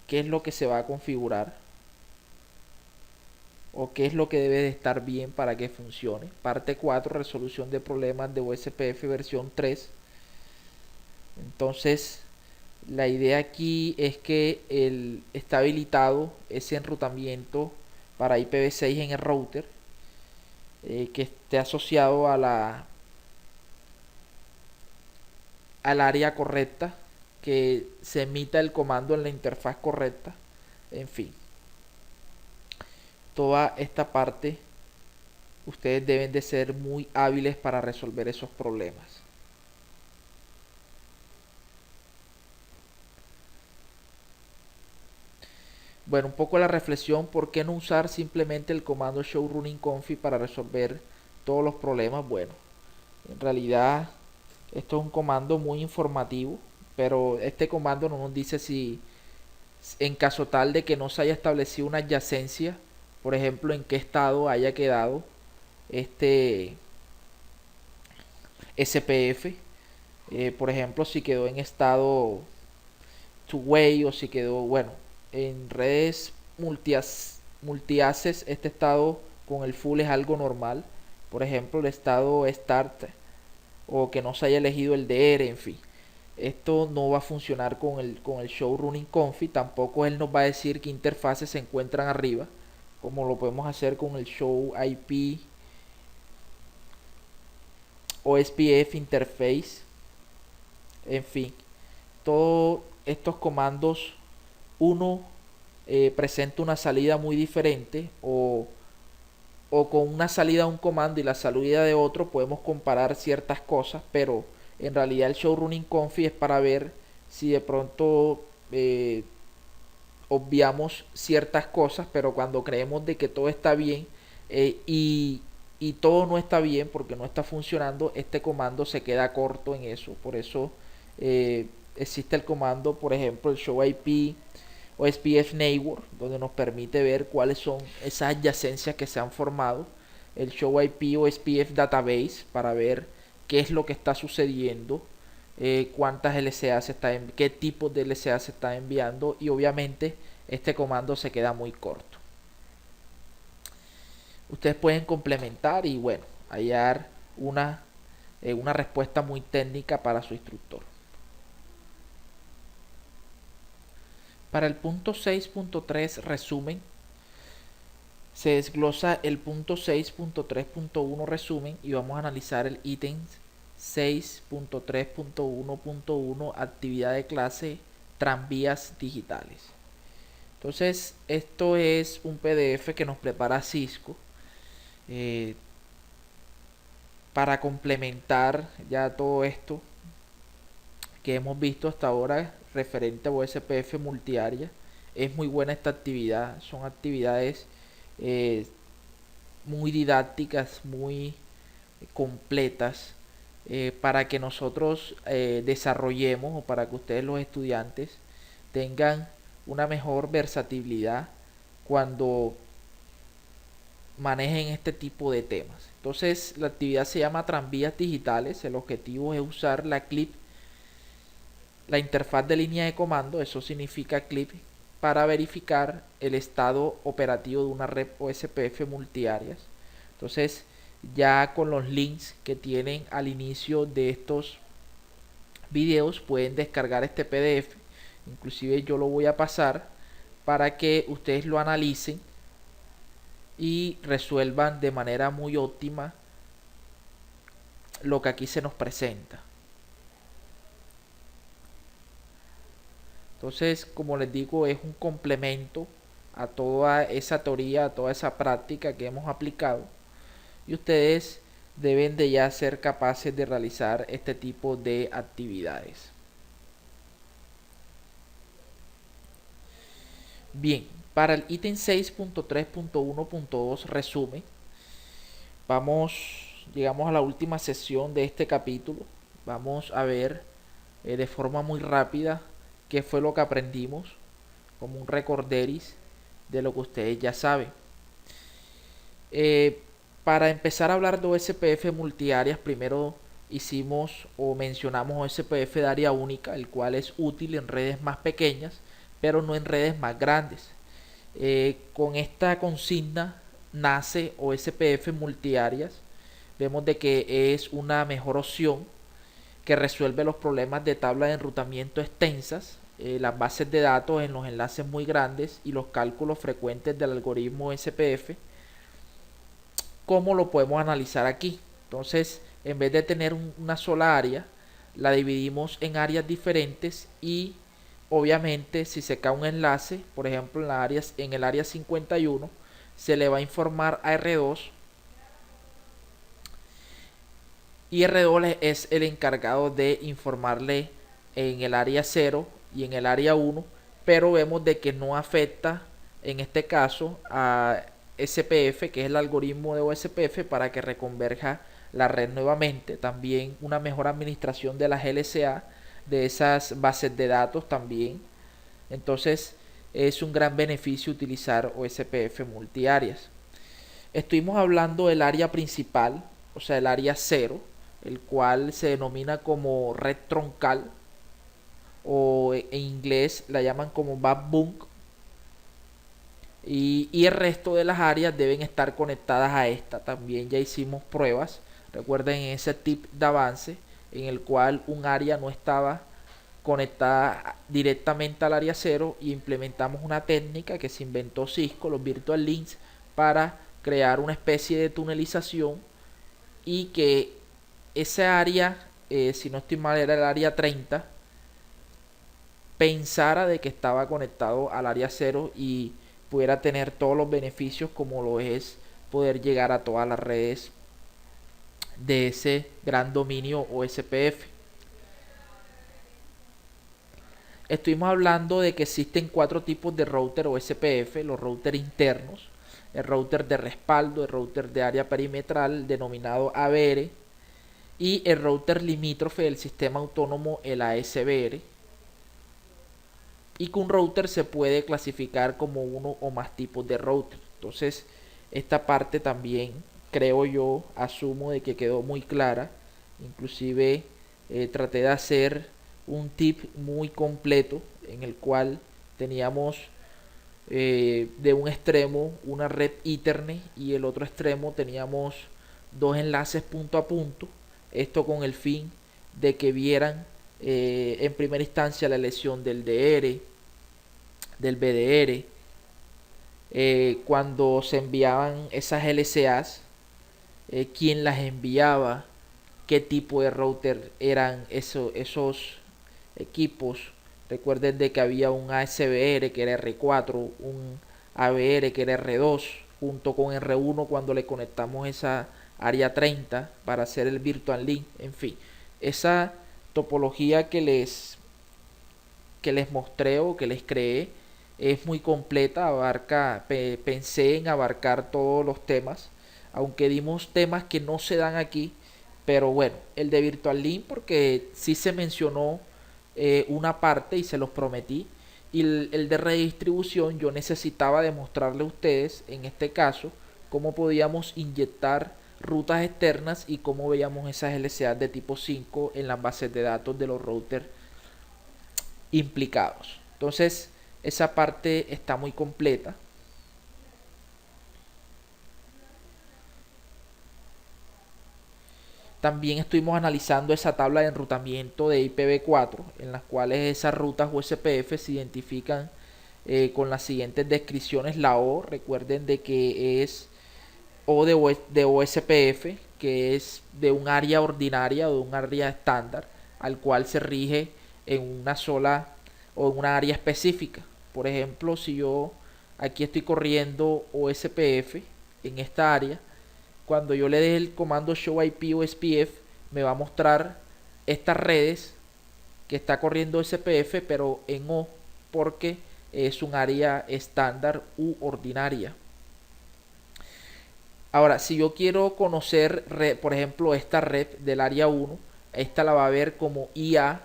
qué es lo que se va a configurar o qué es lo que debe de estar bien para que funcione. Parte 4, resolución de problemas de OSPF versión 3. Entonces La idea aquí es que está habilitado ese enrutamiento para IPv6 en el router, que esté asociado al área correcta, que se emita el comando en la interfaz correcta, en fin. Toda esta parte ustedes deben de ser muy hábiles para resolver esos problemas. Bueno, un poco la reflexión: ¿por qué no usar simplemente el comando show running config para resolver todos los problemas? Bueno, en realidad esto es un comando muy informativo, pero este comando no nos dice si, en caso tal de que no se haya establecido una adyacencia, por ejemplo, en qué estado haya quedado este SPF. Por ejemplo, si quedó en estado two-way o si quedó, bueno, en redes multiaces este estado con el full es algo normal. Por ejemplo, el estado start o que no se haya elegido el DR, en fin. Esto no va a funcionar con el show running config. Tampoco él nos va a decir qué interfaces se encuentran arriba, como lo podemos hacer con el show IP o SPF interface. En fin, todos estos comandos, uno presenta una salida muy diferente, o con una salida de un comando y la salida de otro podemos comparar ciertas cosas, pero en realidad el show running config es para ver si de pronto obviamos ciertas cosas, pero cuando creemos de que todo está bien, y todo no está bien porque no está funcionando, este comando se queda corto en eso. Por eso existe el comando, por ejemplo, el show IP o SPF Neighbor, donde nos permite ver cuáles son esas adyacencias que se han formado. El show IP o SPF Database, para ver qué es lo que está sucediendo, cuántas LCA se está qué tipos de LCA se está enviando, y obviamente este comando se queda muy corto. Ustedes pueden complementar y bueno, hallar una respuesta muy técnica para su instructor. Para el punto 6.3 resumen, se desglosa el punto 6.3.1 resumen y vamos a analizar el ítem 6.3.1.1 actividad de clase tranvías digitales. Entonces esto es un PDF que nos prepara Cisco para complementar ya todo esto que hemos visto hasta ahora referente a OSPF multiárea. Es muy buena esta actividad, son actividades eh, muy didácticas, muy completas, para que nosotros desarrollemos, o para que ustedes los estudiantes tengan una mejor versatilidad cuando manejen este tipo de temas. Entonces la actividad se llama tranvías digitales. El objetivo es usar la CLIP, la interfaz de línea de comando, eso significa CLIP, para verificar el estado operativo de una red OSPF multiáreas. Entonces ya con los links que tienen al inicio de estos videos pueden descargar este PDF. Inclusive yo lo voy a pasar para que ustedes lo analicen y resuelvan de manera muy óptima lo que aquí se nos presenta. Entonces, como les digo, es un complemento a toda esa teoría, a toda esa práctica que hemos aplicado, y ustedes deben de ya ser capaces de realizar este tipo de actividades. Bien, para el ítem 6.3.1.2 resumen, llegamos a la última sesión de este capítulo. Vamos a ver de forma muy rápida qué fue lo que aprendimos, como un recorderis de lo que ustedes ya saben. Para empezar a hablar de OSPF multiáreas, primero hicimos o mencionamos OSPF de área única, el cual es útil en redes más pequeñas, pero no en redes más grandes. Con esta consigna nace OSPF multiáreas. Vemos de que es una mejor opción que resuelve los problemas de tabla de enrutamiento extensas, las bases de datos en los enlaces muy grandes y los cálculos frecuentes del algoritmo SPF. ¿Cómo lo podemos analizar aquí? Entonces, en vez de tener una sola área, la dividimos en áreas diferentes y obviamente si se cae un enlace, por ejemplo en el área 51, se le va a informar a R2 y R2 es el encargado de informarle en el área 0 y en el área 1, pero vemos de que no afecta en este caso a SPF, que es el algoritmo de OSPF, para que reconverja la red nuevamente. También una mejor administración de las LCA, de esas bases de datos también. Entonces es un gran beneficio utilizar OSPF multiáreas. Estuvimos hablando del área principal, o sea el área 0, el cual se denomina como red troncal, o en inglés la llaman como backbone, y el resto de las áreas deben estar conectadas a esta. También ya hicimos pruebas, recuerden ese tip de avance en el cual un área no estaba conectada directamente al área 0 y implementamos una técnica que se inventó Cisco, los virtual links, para crear una especie de tunelización y que esa área, si no estoy mal era el área 30, pensara de que estaba conectado al área 0 y pudiera tener todos los beneficios como lo es poder llegar a todas las redes de ese gran dominio OSPF. Estuvimos hablando de que existen 4 tipos de router OSPF: los routers internos, el router de respaldo, el router de área perimetral denominado ABR y el router limítrofe del sistema autónomo, el ASBR. Y que un router se puede clasificar como uno o más tipos de router. Entonces esta parte también creo yo, asumo de que quedó muy clara. Inclusive traté de hacer un tip muy completo en el cual teníamos de un extremo una red Ethernet y el otro extremo teníamos dos enlaces punto a punto, esto con el fin de que vieran en primera instancia la elección del DR, del BDR, cuando se enviaban esas LCAs, quién las enviaba, qué tipo de router eran esos equipos. Recuerden de que había un ASBR que era R4, un ABR que era R2, junto con R1 cuando le conectamos esa área 30 para hacer el virtual link. En fin, esa topología que les mostré o que les creé es muy completa, pensé en abarcar todos los temas, aunque dimos temas que no se dan aquí, pero bueno, el de Virtual Link porque sí se mencionó una parte y se los prometí, y el de redistribución yo necesitaba demostrarle a ustedes, en este caso, cómo podíamos inyectar rutas externas y cómo veíamos esas LCA de tipo 5 en las bases de datos de los routers implicados. Entonces esa parte está muy completa. También estuvimos analizando esa tabla de enrutamiento de IPv4 en las cuales esas rutas USPF se identifican con las siguientes descripciones. La O, recuerden de que es O de OSPF, que es de un área ordinaria o de un área estándar al cual se rige en una sola o en una área específica. Por ejemplo, si yo aquí estoy corriendo OSPF en esta área, cuando yo le dé el comando show IP OSPF me va a mostrar estas redes que está corriendo OSPF pero en O, porque es un área estándar u ordinaria. Ahora, si yo quiero conocer, por ejemplo, esta red del área 1, esta la va a ver como IA,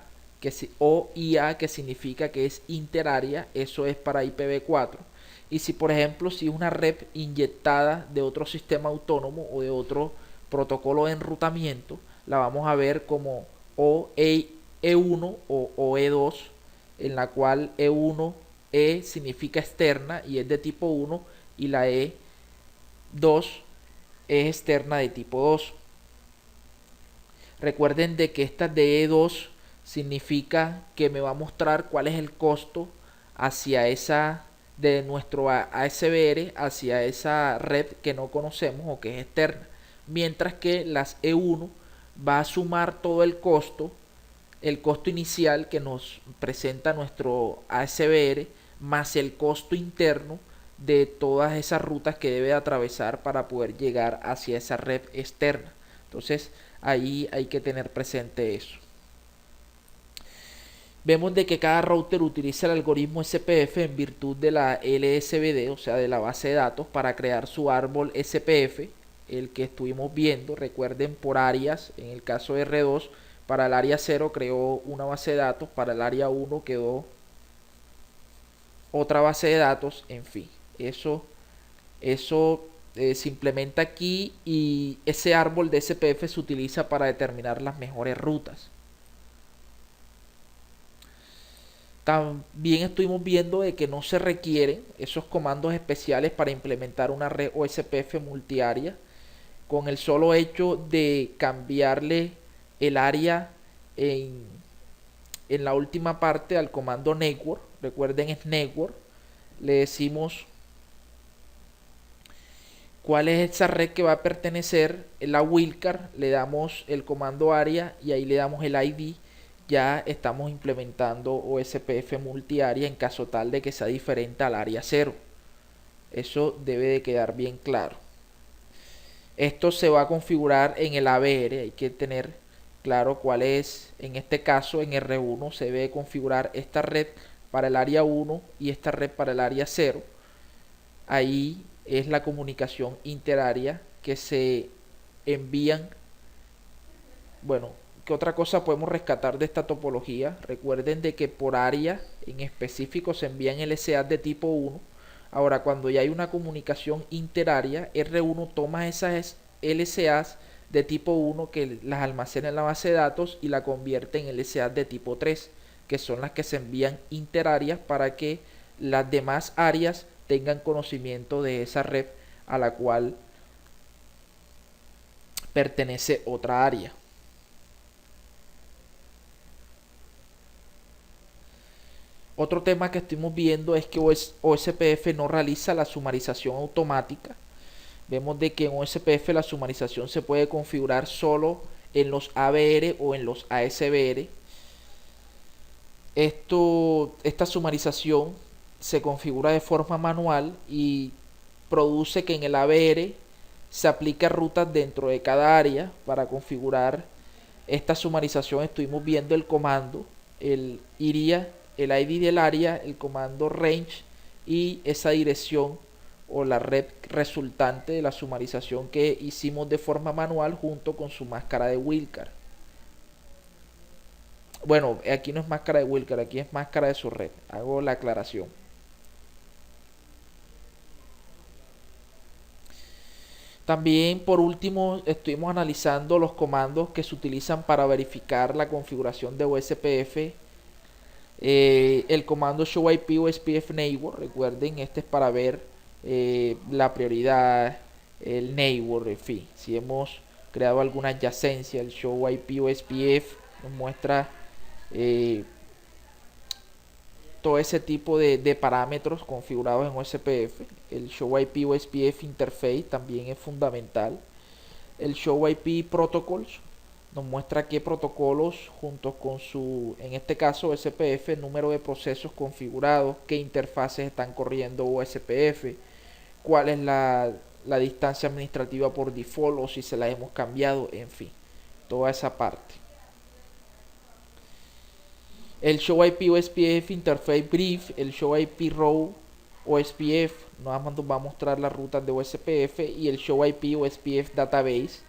o IA, que significa que es interárea, eso es para IPv4. Y si, por ejemplo, si es una red inyectada de otro sistema autónomo o de otro protocolo de enrutamiento, la vamos a ver como E1 o OE2, en la cual E1, E significa externa y es de tipo 1, y la E2 es externa de tipo 2. Recuerden de que esta DE2 significa que me va a mostrar cuál es el costo hacia esa de nuestro ASBR hacia esa red que no conocemos o que es externa, mientras que las E1 va a sumar todo el costo inicial que nos presenta nuestro ASBR más el costo interno de todas esas rutas que debe atravesar para poder llegar hacia esa red externa. Entonces ahí hay que tener presente eso. Vemos de que cada router utiliza el algoritmo SPF en virtud de la LSBD, o sea de la base de datos, para crear su árbol SPF, el que estuvimos viendo. Recuerden, por áreas, en el caso de R2, para el área 0 creó una base de datos, para el área 1 quedó otra base de datos, en fin, eso se implementa aquí y ese árbol de SPF se utiliza para determinar las mejores rutas. También estuvimos viendo de que no se requieren esos comandos especiales para implementar una red OSPF multiárea. Con el solo hecho de cambiarle el área en la última parte al comando network, recuerden es network, le decimos cuál es esa red que va a pertenecer, la wildcard, le damos el comando área y ahí le damos el ID. Ya estamos implementando OSPF multiárea en caso tal de que sea diferente al área 0. Eso debe de quedar bien claro. Esto se va a configurar en el ABR, hay que tener claro cuál es, en este caso en R1 se debe configurar esta red para el área 1 y esta red para el área 0. Ahí es la comunicación interárea que se envían. Bueno, ¿qué otra cosa podemos rescatar de esta topología? Recuerden de que por área en específico se envían LSAs de tipo 1. Ahora, cuando ya hay una comunicación interárea, R1 toma esas LSAs de tipo 1 que las almacena en la base de datos y la convierte en LSAs de tipo 3, que son las que se envían interáreas para que las demás áreas tengan conocimiento de esa red a la cual pertenece otra área. Otro tema que estuvimos viendo es que OSPF no realiza la sumarización automática. Vemos de que en OSPF la sumarización se puede configurar solo en los ABR o en los ASBR. Esta sumarización se configura de forma manual y produce que en el ABR se aplica rutas dentro de cada área. Para configurar esta sumarización estuvimos viendo el comando, el ID del área, el comando range y esa dirección o la red resultante de la sumarización que hicimos de forma manual junto con su máscara de wildcard. Bueno, aquí no es máscara de wildcard, aquí es máscara de su red. Hago la aclaración. También por último estuvimos analizando los comandos que se utilizan para verificar la configuración de OSPF. El comando show IP OSPF neighbor, recuerden, este es para ver la prioridad, el neighbor, en fin, si hemos creado alguna adyacencia. El show IP OSPF nos muestra todo ese tipo de parámetros configurados en OSPF. El show IP OSPF interface también es fundamental. El show IP protocols nos muestra qué protocolos junto con su, en este caso OSPF, número de procesos configurados, qué interfaces están corriendo OSPF, cuál es la distancia administrativa por default o si se la hemos cambiado, en fin, toda esa parte. El show IP OSPF interface brief, el show IP row OSPF nos va a mostrar las rutas de OSPF y el show IP OSPF database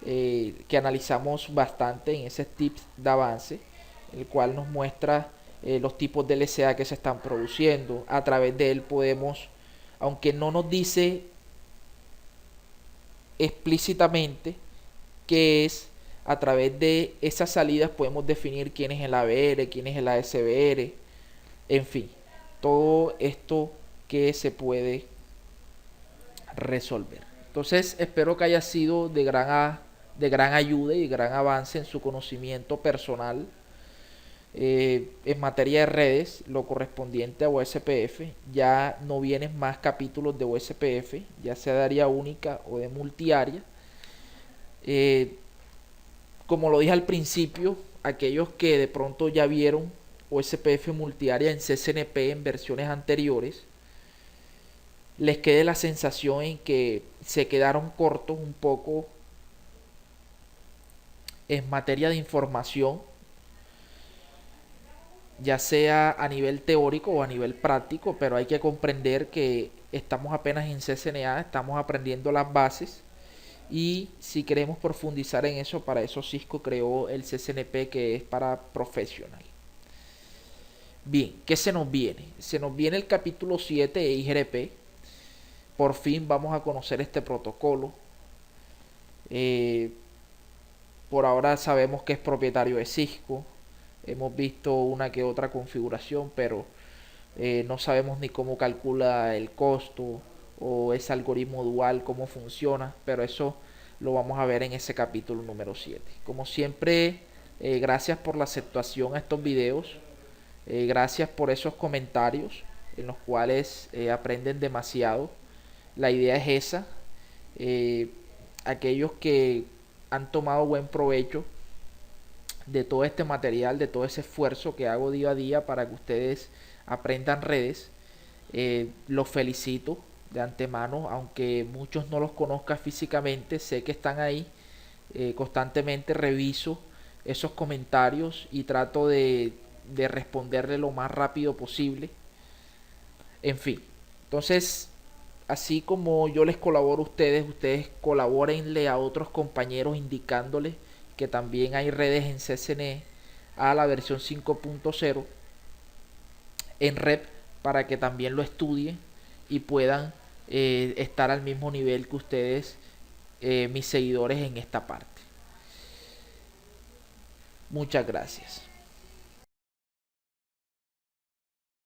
que analizamos bastante en ese tips de avance, el cual nos muestra los tipos de LSA que se están produciendo. A través de él podemos, aunque no nos dice explícitamente qué es, a través de esas salidas podemos definir quién es el ABR, quién es el ASBR, en fin, todo esto que se puede resolver. Entonces espero que haya sido de gran de gran ayuda y gran avance en su conocimiento personal en materia de redes, lo correspondiente a OSPF. Ya no vienen más capítulos de OSPF, ya sea de área única o de multiárea. Como lo dije al principio, aquellos que de pronto ya vieron OSPF multiárea en CCNP en versiones anteriores, les quede la sensación en que se quedaron cortos un poco en materia de información, ya sea a nivel teórico o a nivel práctico, pero hay que comprender que estamos apenas en CCNA, estamos aprendiendo las bases, y si queremos profundizar en eso, para eso Cisco creó el CCNP, que es para profesional. Bien, ¿qué se nos viene? Se nos viene el capítulo 7 de IGRP. Por fin vamos a conocer este protocolo. Por ahora sabemos que es propietario de Cisco. Hemos visto una que otra configuración, pero no sabemos ni cómo calcula el costo o ese algoritmo dual, cómo funciona, pero eso lo vamos a ver en ese capítulo número 7. Como siempre, gracias por la aceptación a estos videos, gracias por esos comentarios en los cuales aprenden demasiado. La idea es esa, aquellos que han tomado buen provecho de todo este material, de todo ese esfuerzo que hago día a día para que ustedes aprendan redes, los felicito de antemano, aunque muchos no los conozca físicamente, sé que están ahí. Constantemente reviso esos comentarios y trato de responderle lo más rápido posible. En fin, entonces, así como yo les colaboro a ustedes, ustedes colabórenle a otros compañeros indicándoles que también hay redes en CCNE a la versión 5.0 en REP, para que también lo estudien y puedan estar al mismo nivel que ustedes, mis seguidores, en esta parte. Muchas gracias.